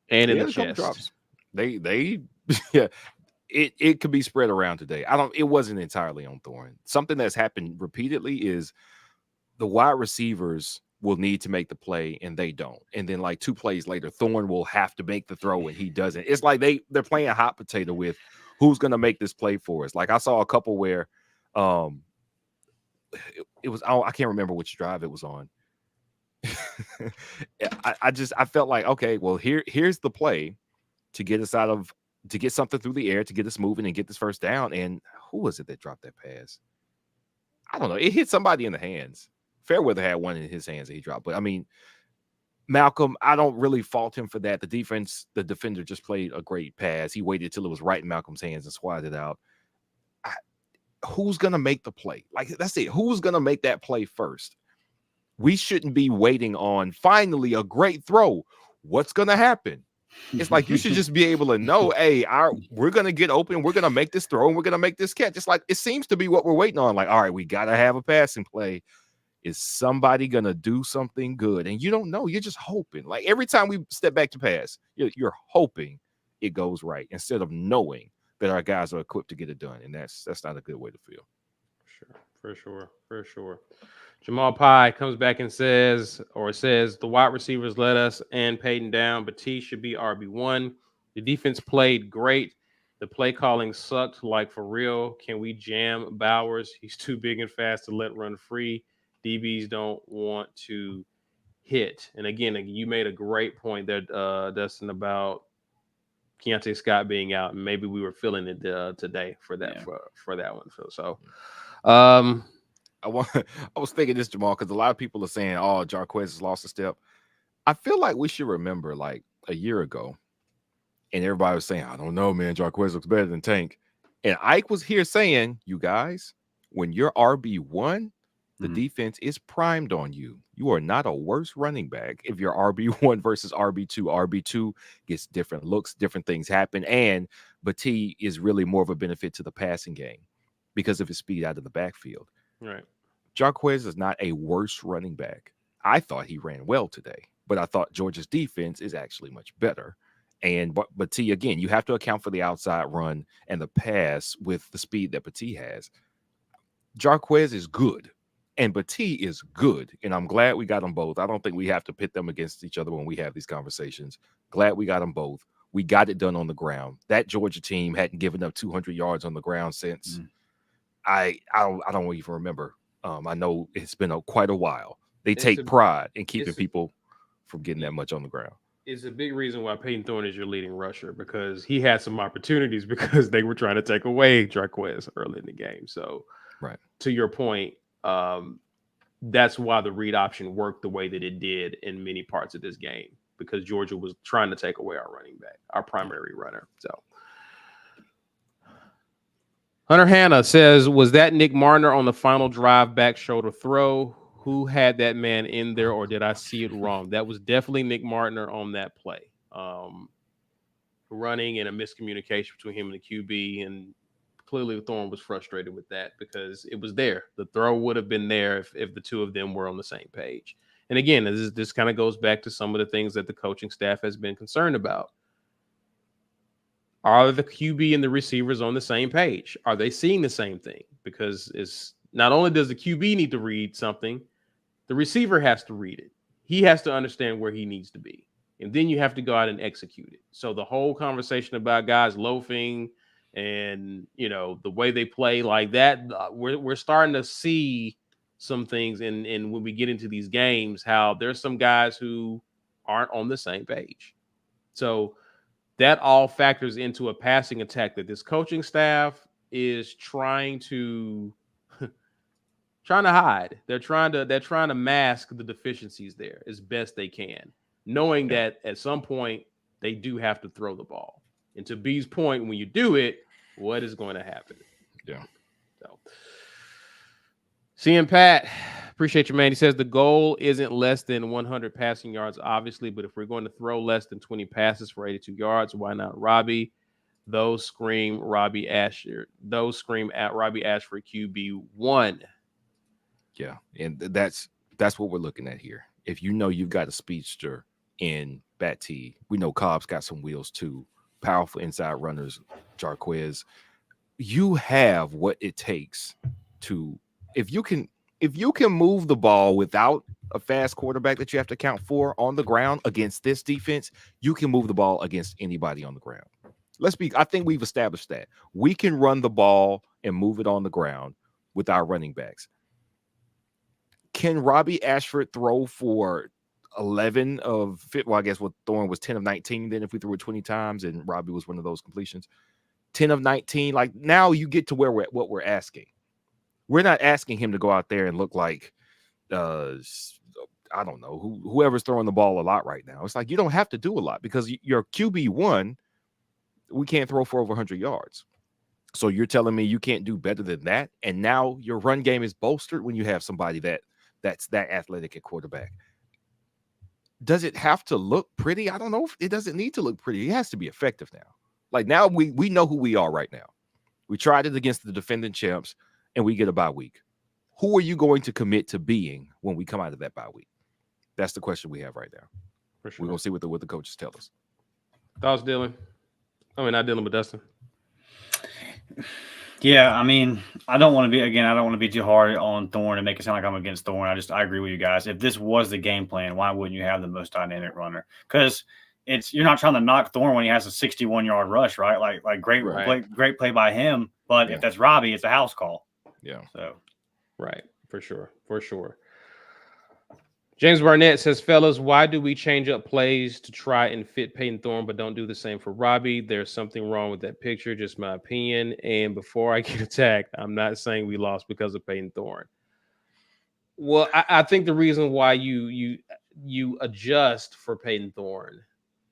and in the chest. Drops. They yeah. It could be spread around today. It wasn't entirely on Thorne. Something that's happened repeatedly is the wide receivers will need to make the play and they don't. And then like 2 plays later, Thorne will have to make the throw and he doesn't. It's like they're playing hot potato with who's going to make this play for us. Like I saw a couple where it was, I can't remember which drive it was on. I felt like, okay, well, here's the play to get us to get something through the air, to get us moving and get this first down. And who was it that dropped that pass? I don't know. It hit somebody in the hands. Fairweather had one in his hands that he dropped. But I mean, Malcolm, I don't really fault him for that. The defender just played a great pass. He waited till it was right in Malcolm's hands and swatted it out. Who's going to make the play? Like, that's it. Who's going to make that play first? We shouldn't be waiting on finally a great throw. What's going to happen? It's like you should just be able to know, hey, we're going to get open. We're going to make this throw and we're going to make this catch. It's like it seems to be what we're waiting on. Like, all right, we got to have a passing play. Is somebody going to do something good? And you don't know. You're just hoping. Like every time we step back to pass, you're hoping it goes right instead of knowing that our guys are equipped to get it done. And that's not a good way to feel. For sure. Jamal Pye comes back and says the wide receivers let us and Peyton down, but T should be RB1. The defense played great. The play calling sucked, like for real. Can we jam Bowers? He's too big and fast to let run free. DBs don't want to hit. And again, you made a great point there, Dustin, about Keontae Scott being out. Maybe we were feeling it today for that for that one. So I was thinking this, Jamal, because a lot of people are saying, "Oh, Jarquez has lost a step." I feel like we should remember, like a year ago, and everybody was saying, "I don't know, man. Jarquez looks better than Tank," and Ike was here saying, "You guys, when you're RB1, the defense is primed on you. You are not a worse running back if you're RB1 versus RB2. RB2 gets different looks, different things happen, but T is really more of a benefit to the passing game because of his speed out of the backfield." Right. Jarquez is not a worse running back. I thought he ran well today, but I thought Georgia's defense is actually much better. But T, again, you have to account for the outside run and the pass with the speed that Petit has. Jarquez is good, and Petit is good, and I'm glad we got them both. I don't think we have to pit them against each other when we have these conversations. Glad we got them both. We got it done on the ground. That Georgia team hadn't given up 200 yards on the ground since I don't even remember. I know it's been quite a while. They take pride in keeping people from getting that much on the ground. It's a big reason why Peyton Thorne is your leading rusher, because he had some opportunities because they were trying to take away Jarquez early in the game. So, right, to your point, that's why the read option worked the way that it did in many parts of this game, because Georgia was trying to take away our running back, our primary runner. So, Hunter Hanna says, was that Nick Marner on the final drive back shoulder throw? Who had that man in there, or did I see it wrong? That was definitely Nick Marner on that play. Running and a miscommunication between him and the QB, and clearly Thorne was frustrated with that because it was there. The throw would have been there if the two of them were on the same page. And again, this kind of goes back to some of the things that the coaching staff has been concerned about. Are the QB and the receivers on the same page? Are they seeing the same thing? Because it's not only does the QB need to read something, the receiver has to read it. He has to understand where he needs to be. And then you have to go out and execute it. So the whole conversation about guys loafing and, the way they play like that, we're starting to see some things. And when we get into these games, how there's some guys who aren't on the same page. So that all factors into a passing attack that this coaching staff is trying to trying to hide. They're trying to mask the deficiencies there as best they can, knowing that at some point they do have to throw the ball. And to B's point, when you do it, what is going to happen? Yeah. So, CM Pat, appreciate you, man. He says the goal isn't less than 100 passing yards, obviously, but if we're going to throw less than 20 passes for 82 yards, why not Robbie? Those scream Robbie Ashford. Those scream at Robbie Ashford QB1. Yeah, and that's what we're looking at here. If you know you've got a speedster in Batty, we know Cobb's got some wheels too. Powerful inside runners, Jarquez. You have what it takes to if you can move the ball without a fast quarterback that you have to account for on the ground against this defense, you can move the ball against anybody on the ground. I think we've established that. We can run the ball and move it on the ground with our running backs. Can Robbie Ashford throw for 11 of, well, I guess what Thorne was 10 of 19 then if we threw it 20 times and Robbie was one of those completions. 10 of 19, like now you get to where what we're asking. We're not asking him to go out there and look like, I don't know, whoever's throwing the ball a lot right now. It's like you don't have to do a lot because your QB1, we can't throw for over 100 yards. So you're telling me you can't do better than that? And now your run game is bolstered when you have somebody that's that athletic at quarterback. Does it have to look pretty? I don't know. It doesn't need to look pretty. It has to be effective now. Like now we know who we are right now. We tried it against the defending champs and we get a bye week. Who are you going to commit to being when we come out of that bye week? That's the question we have right now. For sure. We're going to see what the coaches tell us. Thoughts, Dylan? I mean, not Dylan, but Dustin. Yeah, I mean, I don't want to be too hard on Thorne and make it sound like I'm against Thorne. I agree with you guys. If this was the game plan, why wouldn't you have the most dynamic runner? Because you're not trying to knock Thorne when he has a 61-yard rush, right? Like great play by him. But if that's Robbie, it's a house call. Yeah. So right, for sure. James Barnett says, fellas, why do we change up plays to try and fit Peyton Thorne, but don't do the same for Robbie? There's something wrong with that picture, just my opinion. And before I get attacked, I'm not saying we lost because of Peyton Thorne. Well, I think the reason why you adjust for Peyton Thorne,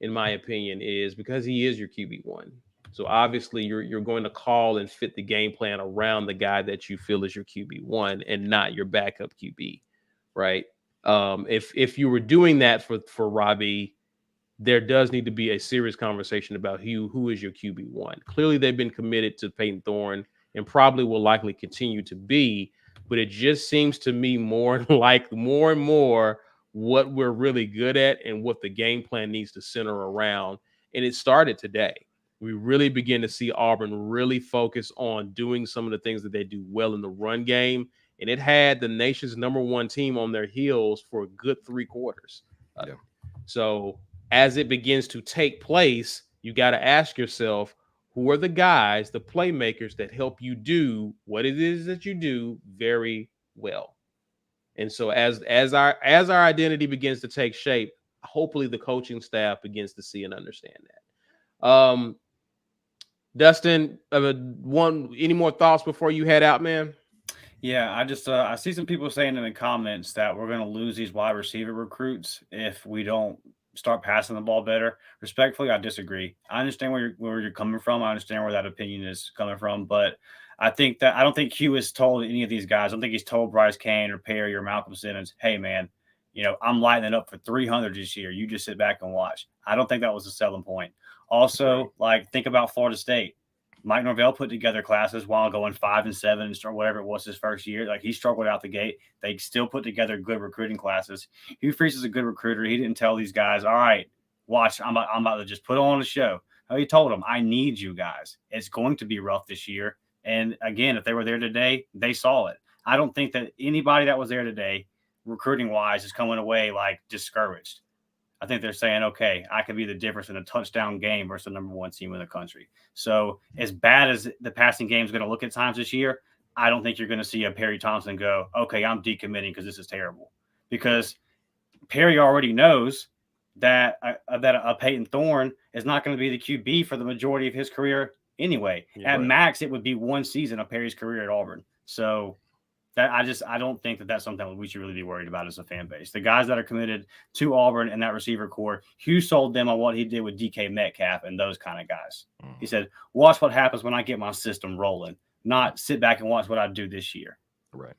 in my opinion, is because he is your QB1. So obviously you're going to call and fit the game plan around the guy that you feel is your QB1 and not your backup QB, right? If you were doing that for Robbie, there does need to be a serious conversation about who is your QB1. Clearly, they've been committed to Peyton Thorne and probably will likely continue to be, but it just seems to me more and more what we're really good at and what the game plan needs to center around. And it started today. We really begin to see Auburn really focus on doing some of the things that they do well in the run game. And it had the nation's #1 team on their heels for a good 3 quarters. So as it begins to take place, you got to ask yourself, who are the guys, the playmakers that help you do what it is that you do very well? And so as our identity begins to take shape, hopefully the coaching staff begins to see and understand that. Dustin, any more thoughts before you head out, man? Yeah, I see some people saying in the comments that we're going to lose these wide receiver recruits if we don't start passing the ball better. Respectfully, I disagree. I understand where you're coming from. I understand where that opinion is coming from, but I don't think Q has told any of these guys. I don't think he's told Bryce Kane or Perry or Malcolm Simmons, hey man, I'm lighting it up for 300 this year. You just sit back and watch. I don't think that was a selling point. Also, think about Florida State. Mike Norvell put together classes while going 5 and 7 or whatever it was his first year. Like he struggled out the gate. They still put together good recruiting classes. Hugh Freeze is a good recruiter. He didn't tell these guys, all right, watch, I'm about to just put on a show. No, he told them, I need you guys. It's going to be rough this year. And again, if they were there today, they saw it. I don't think that anybody that was there today, recruiting wise, is coming away discouraged. I think they're saying, okay, I could be the difference in a touchdown game versus the #1 team in the country. So as bad as the passing game is going to look at times this year, I don't think you're going to see a Perry Thompson go, okay, I'm decommitting because this is terrible. Because Perry already knows that a Peyton Thorne is not going to be the QB for the majority of his career anyway. At max, it would be 1 season of Perry's career at Auburn. So I don't think that that's something that we should really be worried about as a fan base. The guys that are committed to Auburn and that receiver core, Hugh sold them on what he did with DK Metcalf and those kind of guys. He said, watch what happens when I get my system rolling, not sit back and watch what I do this year. Right.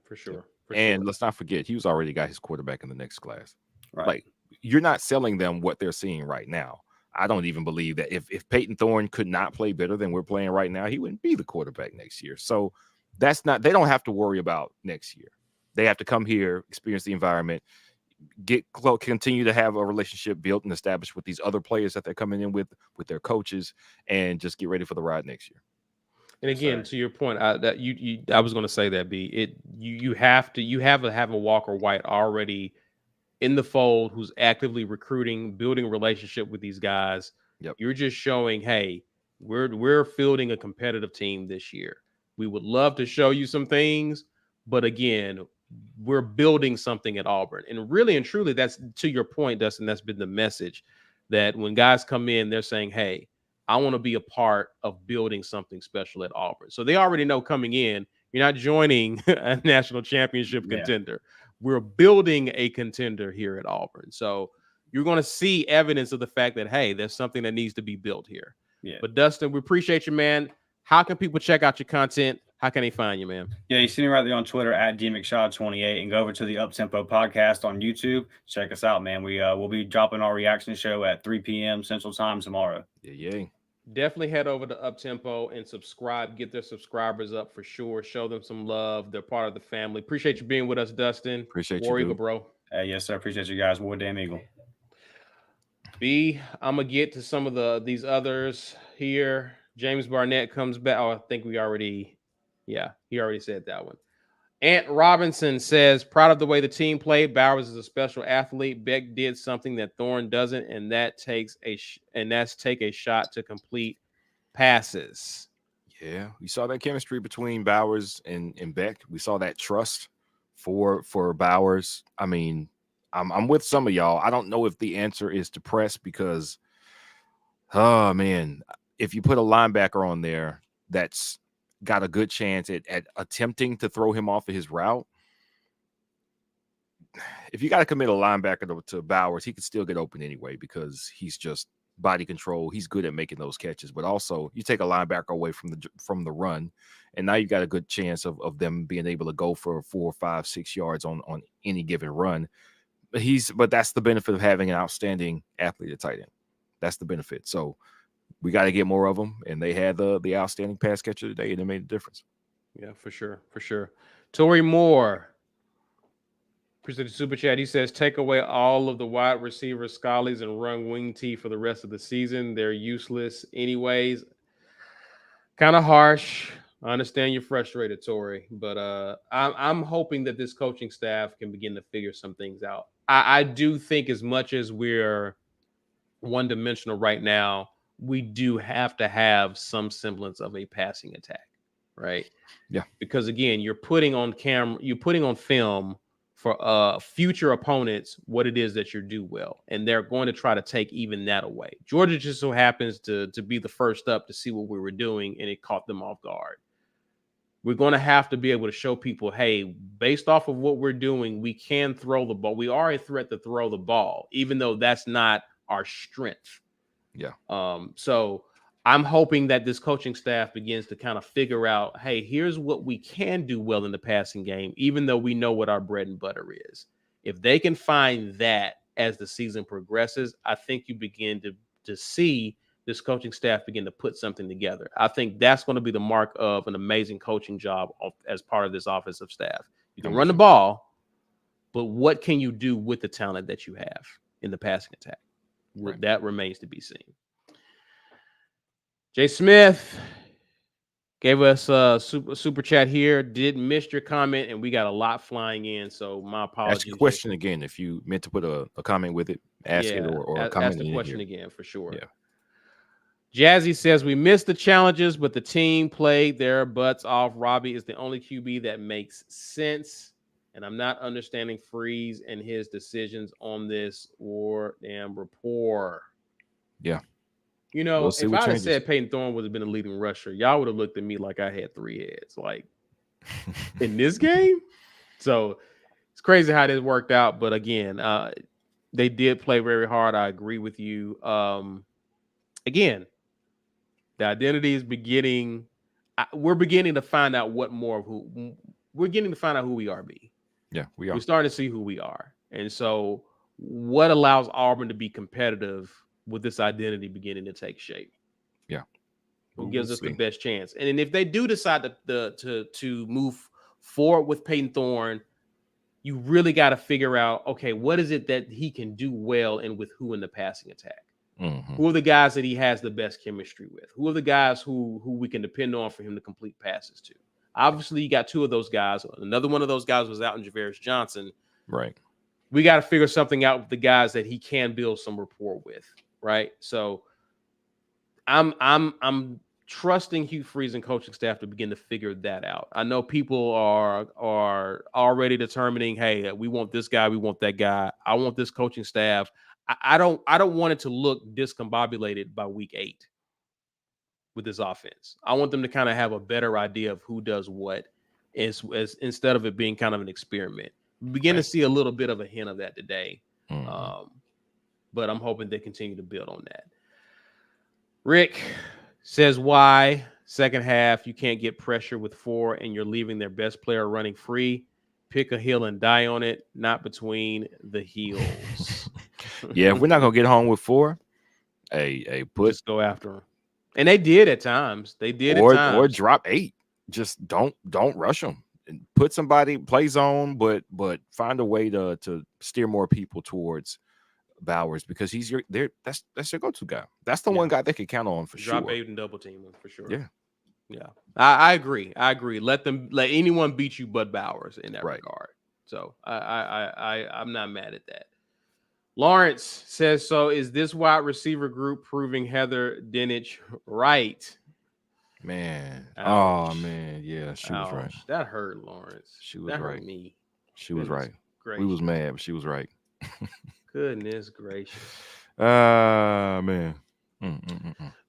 For sure. And let's not forget, Hughes already got his quarterback in the next class. Right. Like, you're not selling them what they're seeing right now. I don't even believe that if Peyton Thorne could not play better than we're playing right now, he wouldn't be the quarterback next year. So that's not, they don't have to worry about next year. They have to come here, experience the environment, continue to have a relationship built and established with these other players that they're coming in with their coaches, and just get ready for the ride next year. And again, to your point, I was going to say that you have to have a Walker White already in the fold, who's actively recruiting, building a relationship with these guys. Yep. You're just showing, hey, we're fielding a competitive team this year. We would love to show you some things, but again, we're building something at Auburn. And really and truly, that's to your point, Dustin, that's been the message, that when guys come in, they're saying, hey, I want to be a part of building something special at Auburn. So they already know coming in, you're not joining a national championship contender. We're building a contender here at Auburn. So you're going to see evidence of the fact that, hey, there's something that needs to be built here. Yeah. But Dustin, we appreciate you, man. How can people check out your content? How can they find you, man? Yeah, you see me right there on Twitter at DMcShaw28, and go over to the Uptempo podcast on YouTube. Check us out, man. We'll be dropping our reaction show at 3 p.m. Central Time tomorrow. Yeah. Definitely head over to Uptempo and subscribe. Get their subscribers up for sure. Show them some love. They're part of the family. Appreciate you being with us, Dustin. Appreciate War you, Eagle, bro. Yes, sir. Appreciate you guys. War Damn Eagle. I'm gonna get to some of these others here. James Barnett comes back. Oh, I think he already said that one. Ant Robinson says, proud of the way the team played. Bowers is a special athlete. Beck did something that Thorne doesn't, and that's take a shot to complete passes. Yeah, we saw that chemistry between Bowers and Beck. We saw that trust for Bowers. I mean, I'm with some of y'all. I don't know if the answer is to press, because, oh man, if you put a linebacker on there that's got a good chance at attempting to throw him off of his route, if you got to commit a linebacker to Bowers, he could still get open anyway, because he's just body control. He's good at making those catches. But also, you take a linebacker away from the run, and now you got a good chance of them being able to go for 4, 5, 6 yards on any given run. But that's the benefit of having an outstanding athlete at tight end. That's the benefit. So we got to get more of them, and they had the outstanding pass catcher today, and it made a difference. Yeah, for sure. Torrey Moore, appreciate the super chat. He says, take away all of the wide receiver schollies and run wing T for the rest of the season. They're useless anyways. Kind of harsh. I understand you're frustrated, Torrey, but I'm hoping that this coaching staff can begin to figure some things out. I do think, as much as we're one-dimensional right now, we do have to have some semblance of a passing attack, right? Yeah. Because again, you're putting on film for future opponents what it is that you do well, and they're going to try to take even that away. Georgia just so happens to be the first up to see what we were doing, and it caught them off guard. We're going to have to be able to show people, hey, based off of what we're doing, we can throw the ball. We are a threat to throw the ball, even though that's not our strength. Yeah. So I'm hoping that this coaching staff begins to kind of figure out, hey, here's what we can do well in the passing game, even though we know what our bread and butter is. If they can find that as the season progresses, I think you begin to see this coaching staff begin to put something together. I think that's going to be the mark of an amazing coaching job as part of this offensive staff. You can run the ball, but what can you do with the talent that you have in the passing attack? Right. That remains to be seen. Jay Smith gave us a super chat here. Did miss your comment, and we got a lot flying in, so my apologies. Ask your question again. If you meant to put a comment with it, ask it or a comment. Ask the question again for sure. Yeah. Jazzy says, we missed the challenges, but the team played their butts off. Robbie is the only QB that makes sense, and I'm not understanding Freeze and his decisions on this or damn rapport. Yeah. You know, if I had said Peyton Thorne would have been a leading rusher, y'all would have looked at me like I had 3 heads. Like, in this game. So it's crazy how this worked out. But again, they did play very hard. I agree with you. Again, the identity is beginning. We're beginning to find out what more of who we're getting to find out who we are. Yeah, we are. We're starting to see who we are. And so what allows Auburn to be competitive with this identity beginning to take shape? Yeah. Who gives us the best chance? And if they do decide to move forward with Peyton Thorne, you really got to figure out, okay, what is it that he can do well and with who in the passing attack? Mm-hmm. Who are the guys that he has the best chemistry with? Who are the guys who we can depend on for him to complete passes to? Obviously, you got two of those guys. Another one of those guys was out in Javarius Johnson. Right. We got to figure something out with the guys that he can build some rapport with. Right. So I'm trusting Hugh Freeze and coaching staff to begin to figure that out. I know people are already determining, hey, we want this guy, we want that guy. I want this coaching staff. I don't want it to look discombobulated by week 8 with this offense. I want them to kind of have a better idea of who does what, as instead of it being kind of an experiment. We begin to see a little bit of a hint of that today, but I'm hoping they continue to build on that. Rick says, why second half you can't get pressure with 4 and you're leaving their best player running free? Pick a hill and die on it, not between the heels. Yeah, if we're not gonna get home with 4, just go after them. And they did at times. They did at times. Or drop 8. Just don't rush them. And put somebody, play zone, but find a way to steer more people towards Bowers, because he's that's your go-to guy. That's the one guy they can count on for sure. Drop 8 and double team him for sure. Yeah. I agree. Let anyone beat you but Bowers in that regard. So I'm not mad at that. Lawrence says, so is this wide receiver group proving Heather Dinich right? Man. Ouch. Oh man, yeah, she was right. That hurt Lawrence. She was that right. Hurt me. She was right. Gracious. We was mad, but she was right. Goodness gracious. Man.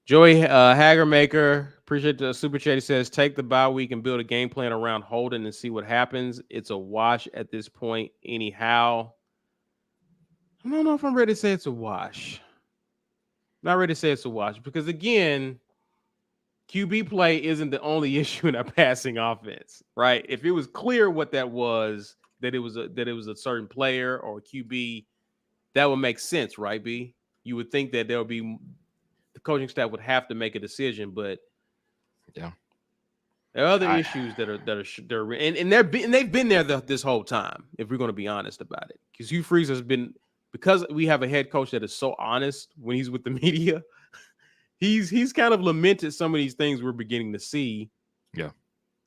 Joey Hagermaker, appreciate the super chat. He says, take the bye week and build a game plan around Holden and see what happens. It's a wash at this point anyhow. I don't know if I'm ready to say it's a wash. Not ready to say it's a wash because, again, QB play isn't the only issue in our passing offense, right? If it was clear what that was, that it was a certain player or a QB, that would make sense, right, B? You would think that there would be the coaching staff would have to make a decision, but yeah, there are other issues that are and they've been there this whole time. If we're going to be honest about it, because Hugh Freeze has been, because we have a head coach that is so honest when he's with the media. He's kind of lamented some of these things we're beginning to see. Yeah,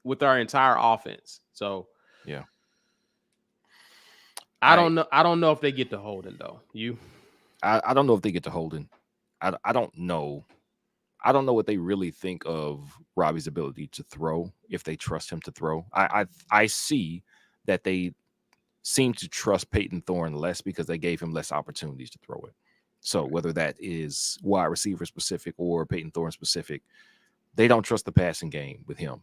with our entire offense. So yeah. I don't know if they get to Holden though. I don't know if they get to Holden. I don't know. I don't know what they really think of Robbie's ability to throw, if they trust him to throw. I see that they seem to trust Peyton Thorne less because they gave him less opportunities to throw it. So whether that is wide receiver specific or Peyton Thorne specific, they don't trust the passing game with him.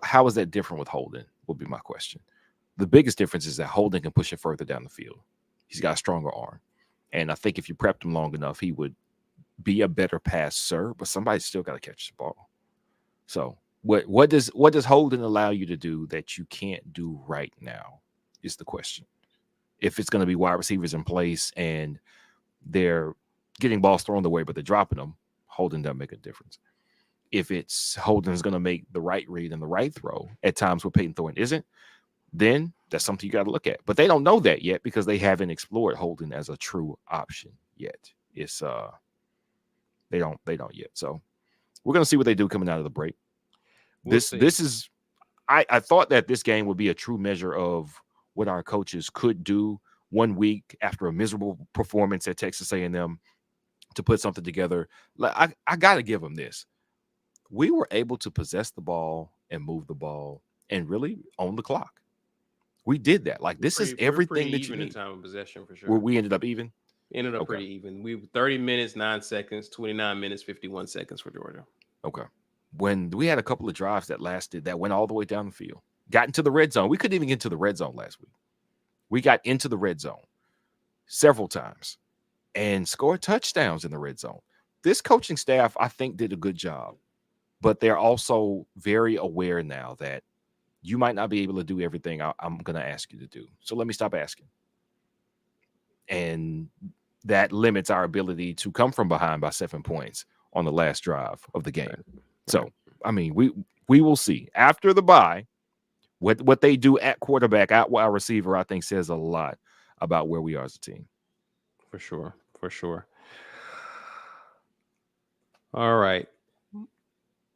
How is that different with Holden would be my question. The biggest difference is that Holden can push it further down the field. He's got a stronger arm. And I think if you prepped him long enough, he would be a better passer, but somebody's still got to catch the ball. So what does Holden allow you to do that you can't do right now is the question. If it's going to be wide receivers in place and they're getting balls thrown the way, but they're dropping them, Holden doesn't make a difference. If it's Holden's going to make the right read and the right throw at times where Peyton Thorne isn't, then that's something you got to look at. But they don't know that yet because they haven't explored Holden as a true option yet. It's they don't yet. So we're going to see what they do coming out of the break. This is I thought that this game would be a true measure of what our coaches could do 1 week after a miserable performance at Texas A&M to put something together. I got to give them this. We were able to possess the ball and move the ball and really own the clock. We did that. Like, this is everything that you need. Time of possession for sure. We ended up even. Ended up pretty even. We were 30 minutes, 9 seconds, 29 minutes, 51 seconds for Georgia. Okay. When we had a couple of drives that went all the way down the field, got into the red zone. We couldn't even get into the red zone last week. We got into the red zone several times and scored touchdowns in the red zone. This coaching staff, I think, did a good job, but they're also very aware now that you might not be able to do everything I'm going to ask you to do. So let me stop asking. And that limits our ability to come from behind by 7 points on the last drive of the game. So, I mean, we will see after the bye what they do at quarterback, at wide receiver. I think says a lot about where we are as a team. For sure. All right.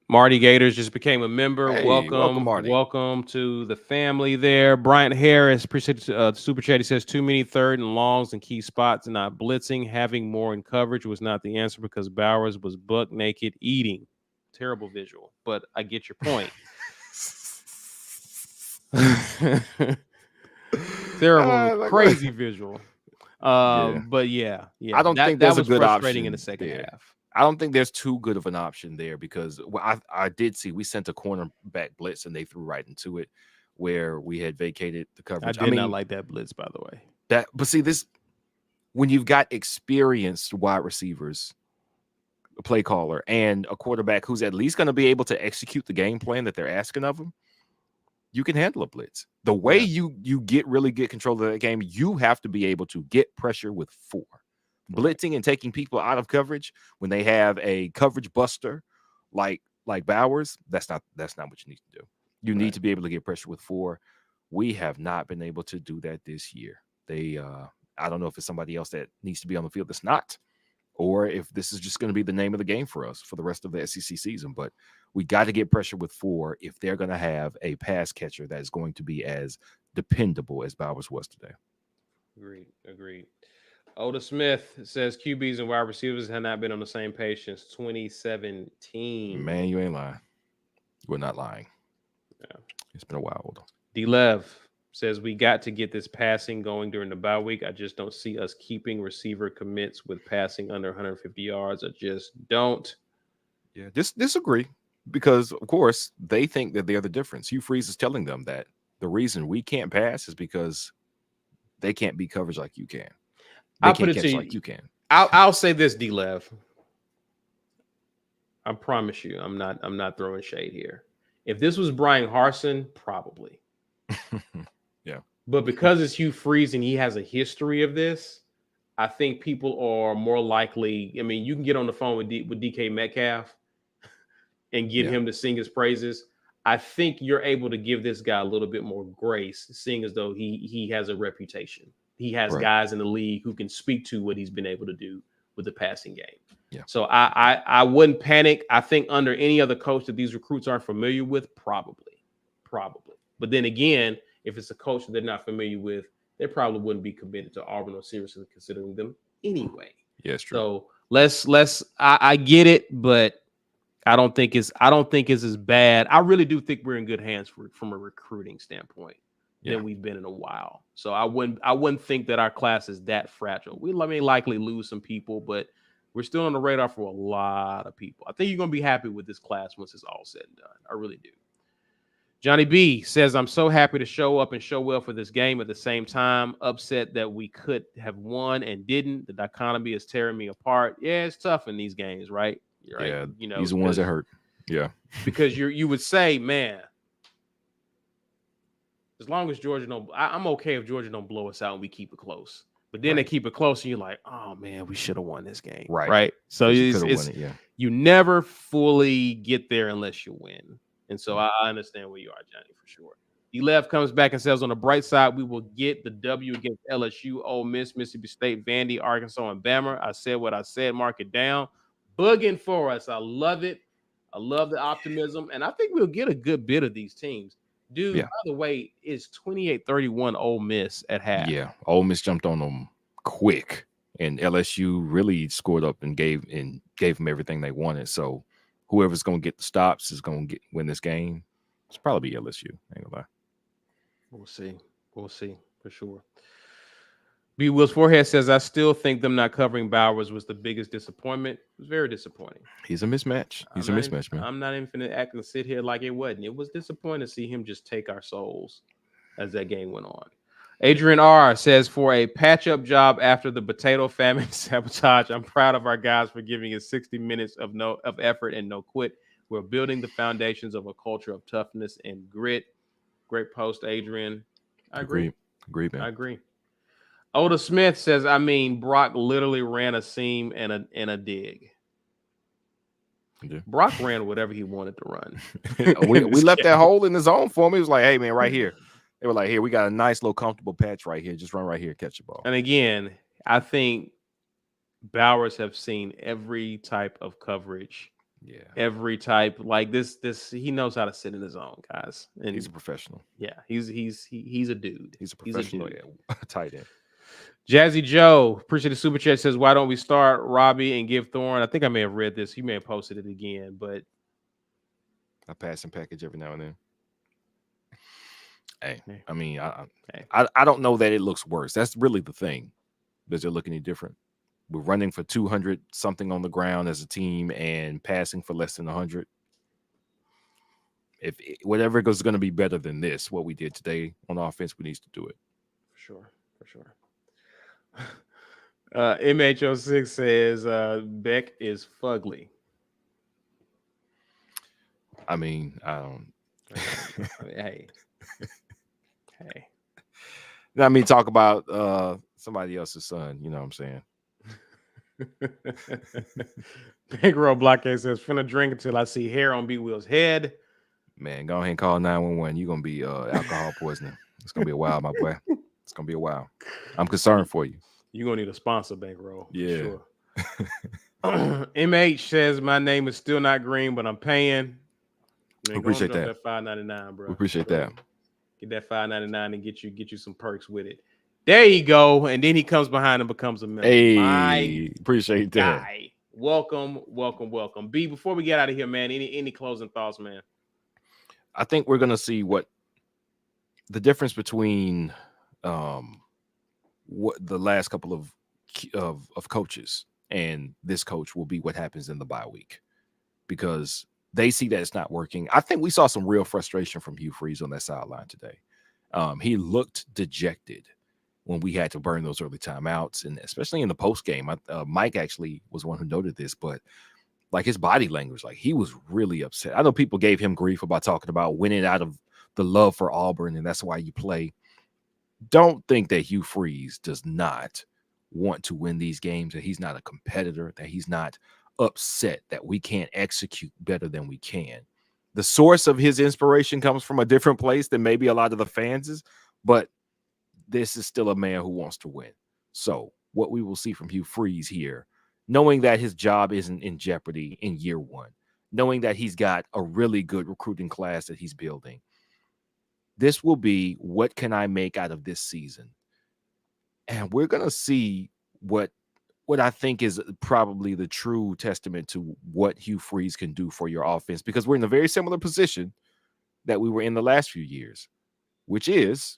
Marty Gators just became a member. Hey, welcome, Marty. Welcome to the family there. Bryant Harris, appreciate the super chat. He says too many third and longs and key spots and not blitzing. Having more in coverage was not the answer because Bowers was buck naked eating. Terrible visual, but I get your point. Terrible, crazy visual. But yeah. I don't think there's that was a good frustrating option in the second half. I don't think there's too good of an option there because I did see we sent a cornerback blitz and they threw right into it where we had vacated the coverage. I mean, not like that blitz, by the way. But see, this when you've got experienced wide receivers, a play caller, and a quarterback who's at least going to be able to execute the game plan that they're asking of him, you can handle a blitz. The way you really get control of that game, you have to be able to get pressure with 4. Blitzing and taking people out of coverage when they have a coverage buster like Bowers, that's not what you need to do. You need to be able to get pressure with 4. We have not been able to do that this year. I don't know if it's somebody else that needs to be on the field that's not, or if this is just going to be the name of the game for us for the rest of the SEC season. But we got to get pressure with 4 if they're going to have a pass catcher that is going to be as dependable as Bowers was today. Agreed. Oda Smith says QBs and wide receivers have not been on the same page since 2017. Man, you ain't lying. We're not lying. Yeah. It's been a while, Oda. D-Lev says we got to get this passing going during the bye week. I just don't see us keeping receiver commits with passing under 150 yards. I just don't. Yeah, disagree because, of course, they think that they're the difference. Hugh Freeze is telling them that the reason we can't pass is because they can't beat coverage like you can. I'll put it to you like you can. I'll say this, D-Lev. I promise you, I'm not throwing shade here. If this was Brian Harsin, probably. Yeah. But because it's Hugh Freeze and he has a history of this, I think people are more likely. I mean, you can get on the phone with DK Metcalf and get him to sing his praises. I think you're able to give this guy a little bit more grace, seeing as though he has a reputation. He has guys in the league who can speak to what he's been able to do with the passing game. Yeah. So I wouldn't panic. I think under any other coach that these recruits aren't familiar with, probably. But then again, if it's a coach that they're not familiar with, they probably wouldn't be committed to Auburn or seriously considering them anyway. Yeah, it's true. So let's I get it, but I don't think it's as bad. I really do think we're in good hands from a recruiting standpoint than we've been in a while. So I wouldn't think that our class is that fragile. We may likely lose some people, but we're still on the radar for a lot of people. I think you're going to be happy with this class once it's all said and done. I really do. Johnny B says, I'm so happy to show up and show well for this game. At the same time, upset that we could have won and didn't. The dichotomy is tearing me apart. Yeah, it's tough in these games, right? Right? Yeah, you know, these are the ones that hurt. Yeah. Because you would say, man, as long as Georgia don't, I'm okay if Georgia don't blow us out and we keep it close. But then they keep it close, and you're like, oh man, we should have won this game. Right. So you never fully get there unless you win. And so I understand where you are, Johnny, for sure. D-Lev comes back and says, on the bright side, we will get the W against LSU, Ole Miss, Mississippi State, Vandy, Arkansas, and Bama. I said what I said. Mark it down. Bugging for us. I love it. I love the optimism. And I think we'll get a good bit of these teams. Dude, by the way, it's 28-31 Ole Miss at half. Yeah, Ole Miss jumped on them quick. And LSU really scored up and gave them everything they wanted. So whoever's going to get the stops is going to win this game. It's probably be LSU. Ain't gonna lie. We'll see for sure. B. Will's forehead says, I still think them not covering Bowers was the biggest disappointment. It was very disappointing. He's a mismatch. He's a mismatch, man. I'm not even finna act and sit here like it wasn't. It was disappointing to see him just take our souls as that game went on. Adrian R. says, for a patch-up job after the potato famine sabotage, I'm proud of our guys for giving us 60 minutes of effort and no quit. We're building the foundations of a culture of toughness and grit. Great post, Adrian. I agree. Agreed, man. I agree. Oda Smith says, I mean, Brock literally ran a seam and a dig. Yeah. Brock ran whatever he wanted to run. we left that hole in the zone for him. He was like, hey, man, right here. They were like, here, we got a nice little comfortable patch right here. Just run right here, catch the ball. And again, I think Bowers have seen every type of coverage. Yeah. Every type like this. He knows how to sit in his zone, guys. And he's a professional. Yeah, he's a dude. He's a professional tight end. Jazzy Joe, appreciate the super chat, says, why don't we start Robbie and give Thorne? I think I may have read this. He may have posted it again, but I pass and package every now and then. Hey, hey. I mean, I don't know that it looks worse. That's really the thing. Does it look any different? We're running for 200 something on the ground as a team and passing for less than 100. If whatever is going to be better than this, what we did today on offense, we need to do it. For sure. MHO6 says Beck is fugly. I mean, I don't. Hey. I mean, talk about somebody else's son. You know what I'm saying? Big Roll Blockade says, finna drink until I see hair on B Will's head. Man, go ahead and call 911. You're gonna be alcohol poisoning. It's gonna be a while, my boy. It's gonna be a while. I'm concerned for you. You're gonna need a sponsor, Bankroll. Yeah. Sure. MH says my name is still not green, but I'm paying. We appreciate that. $5.99, bro. We appreciate that. Get that $5.99 and get you some perks with it. There you go. And then he comes behind and becomes a member. Hey, appreciate that. Guy. Welcome. B, before we get out of here, man, any closing thoughts, man? I think we're gonna see what the difference between what the last couple of coaches and this coach will be what happens in the bye week, because they see that it's not working. I think we saw some real frustration from Hugh Freeze on that sideline today. He looked dejected when we had to burn those early timeouts, and especially in the post game. Mike actually was one who noted this, but like his body language, like he was really upset. I know people gave him grief about talking about winning out of the love for Auburn, and that's why you play. Don't think that Hugh Freeze does not want to win these games, that he's not a competitor, that he's not upset that we can't execute better than we can. The source of his inspiration comes from a different place than maybe a lot of the fans is, but this is still a man who wants to win. So what we will see from Hugh Freeze here, knowing that his job isn't in jeopardy in year one, knowing that he's got a really good recruiting class that he's building, this will be, what can I make out of this season? And we're going to see what I think is probably the true testament to what Hugh Freeze can do for your offense, because we're in a very similar position that we were in the last few years, which is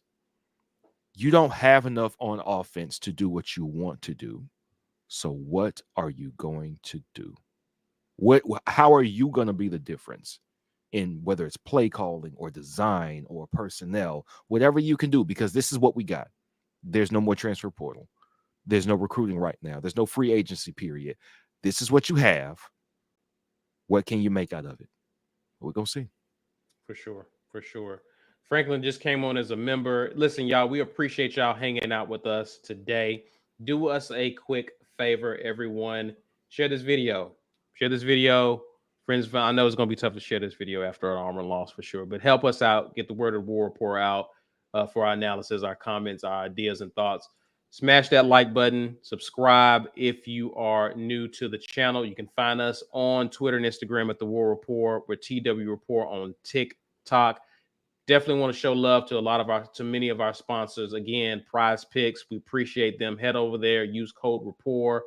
you don't have enough on offense to do what you want to do. So what are you going to do? How are you going to be the difference in whether it's play calling or design or personnel, whatever you can do, because this is what we got. There's no more transfer portal. There's no recruiting right now. There's no free agency period. This is what you have. What can you make out of it? We're going to see. For sure. Franklin just came on as a member. Listen, y'all, we appreciate y'all hanging out with us today. Do us a quick favor, everyone. Share this video. Friends, I know it's going to be tough to share this video after an Auburn loss for sure, but help us out. Get the word of War Report out for our analysis, our comments, our ideas and thoughts. Smash that like button. Subscribe if you are new to the channel. You can find us on Twitter and Instagram at The War Report. We're TW Report on TikTok. Definitely want to show love to many of our sponsors. Again, Prize Picks. We appreciate them. Head over there. Use code Rapport.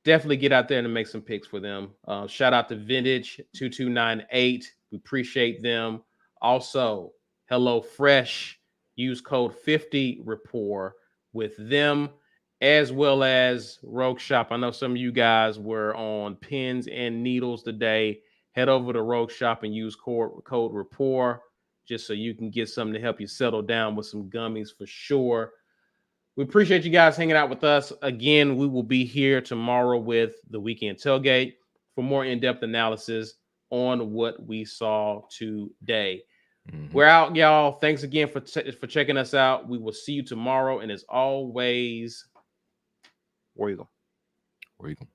Definitely get out there and make some picks for them. Shout out to Vintage 2298. We appreciate them. Also, HelloFresh. Use code 50 Rapport with them, as well as Rogue Shop. I know some of you guys were on pins and needles today. Head over to Rogue Shop and use code rapport just so you can get something to help you settle down with some gummies for sure. We appreciate you guys hanging out with us. Again, we will be here tomorrow with the Weekend Tailgate for more in-depth analysis on what we saw today. We're out, y'all. Thanks again for checking us out. We will see you tomorrow. And as always, War Eagle. War Eagle.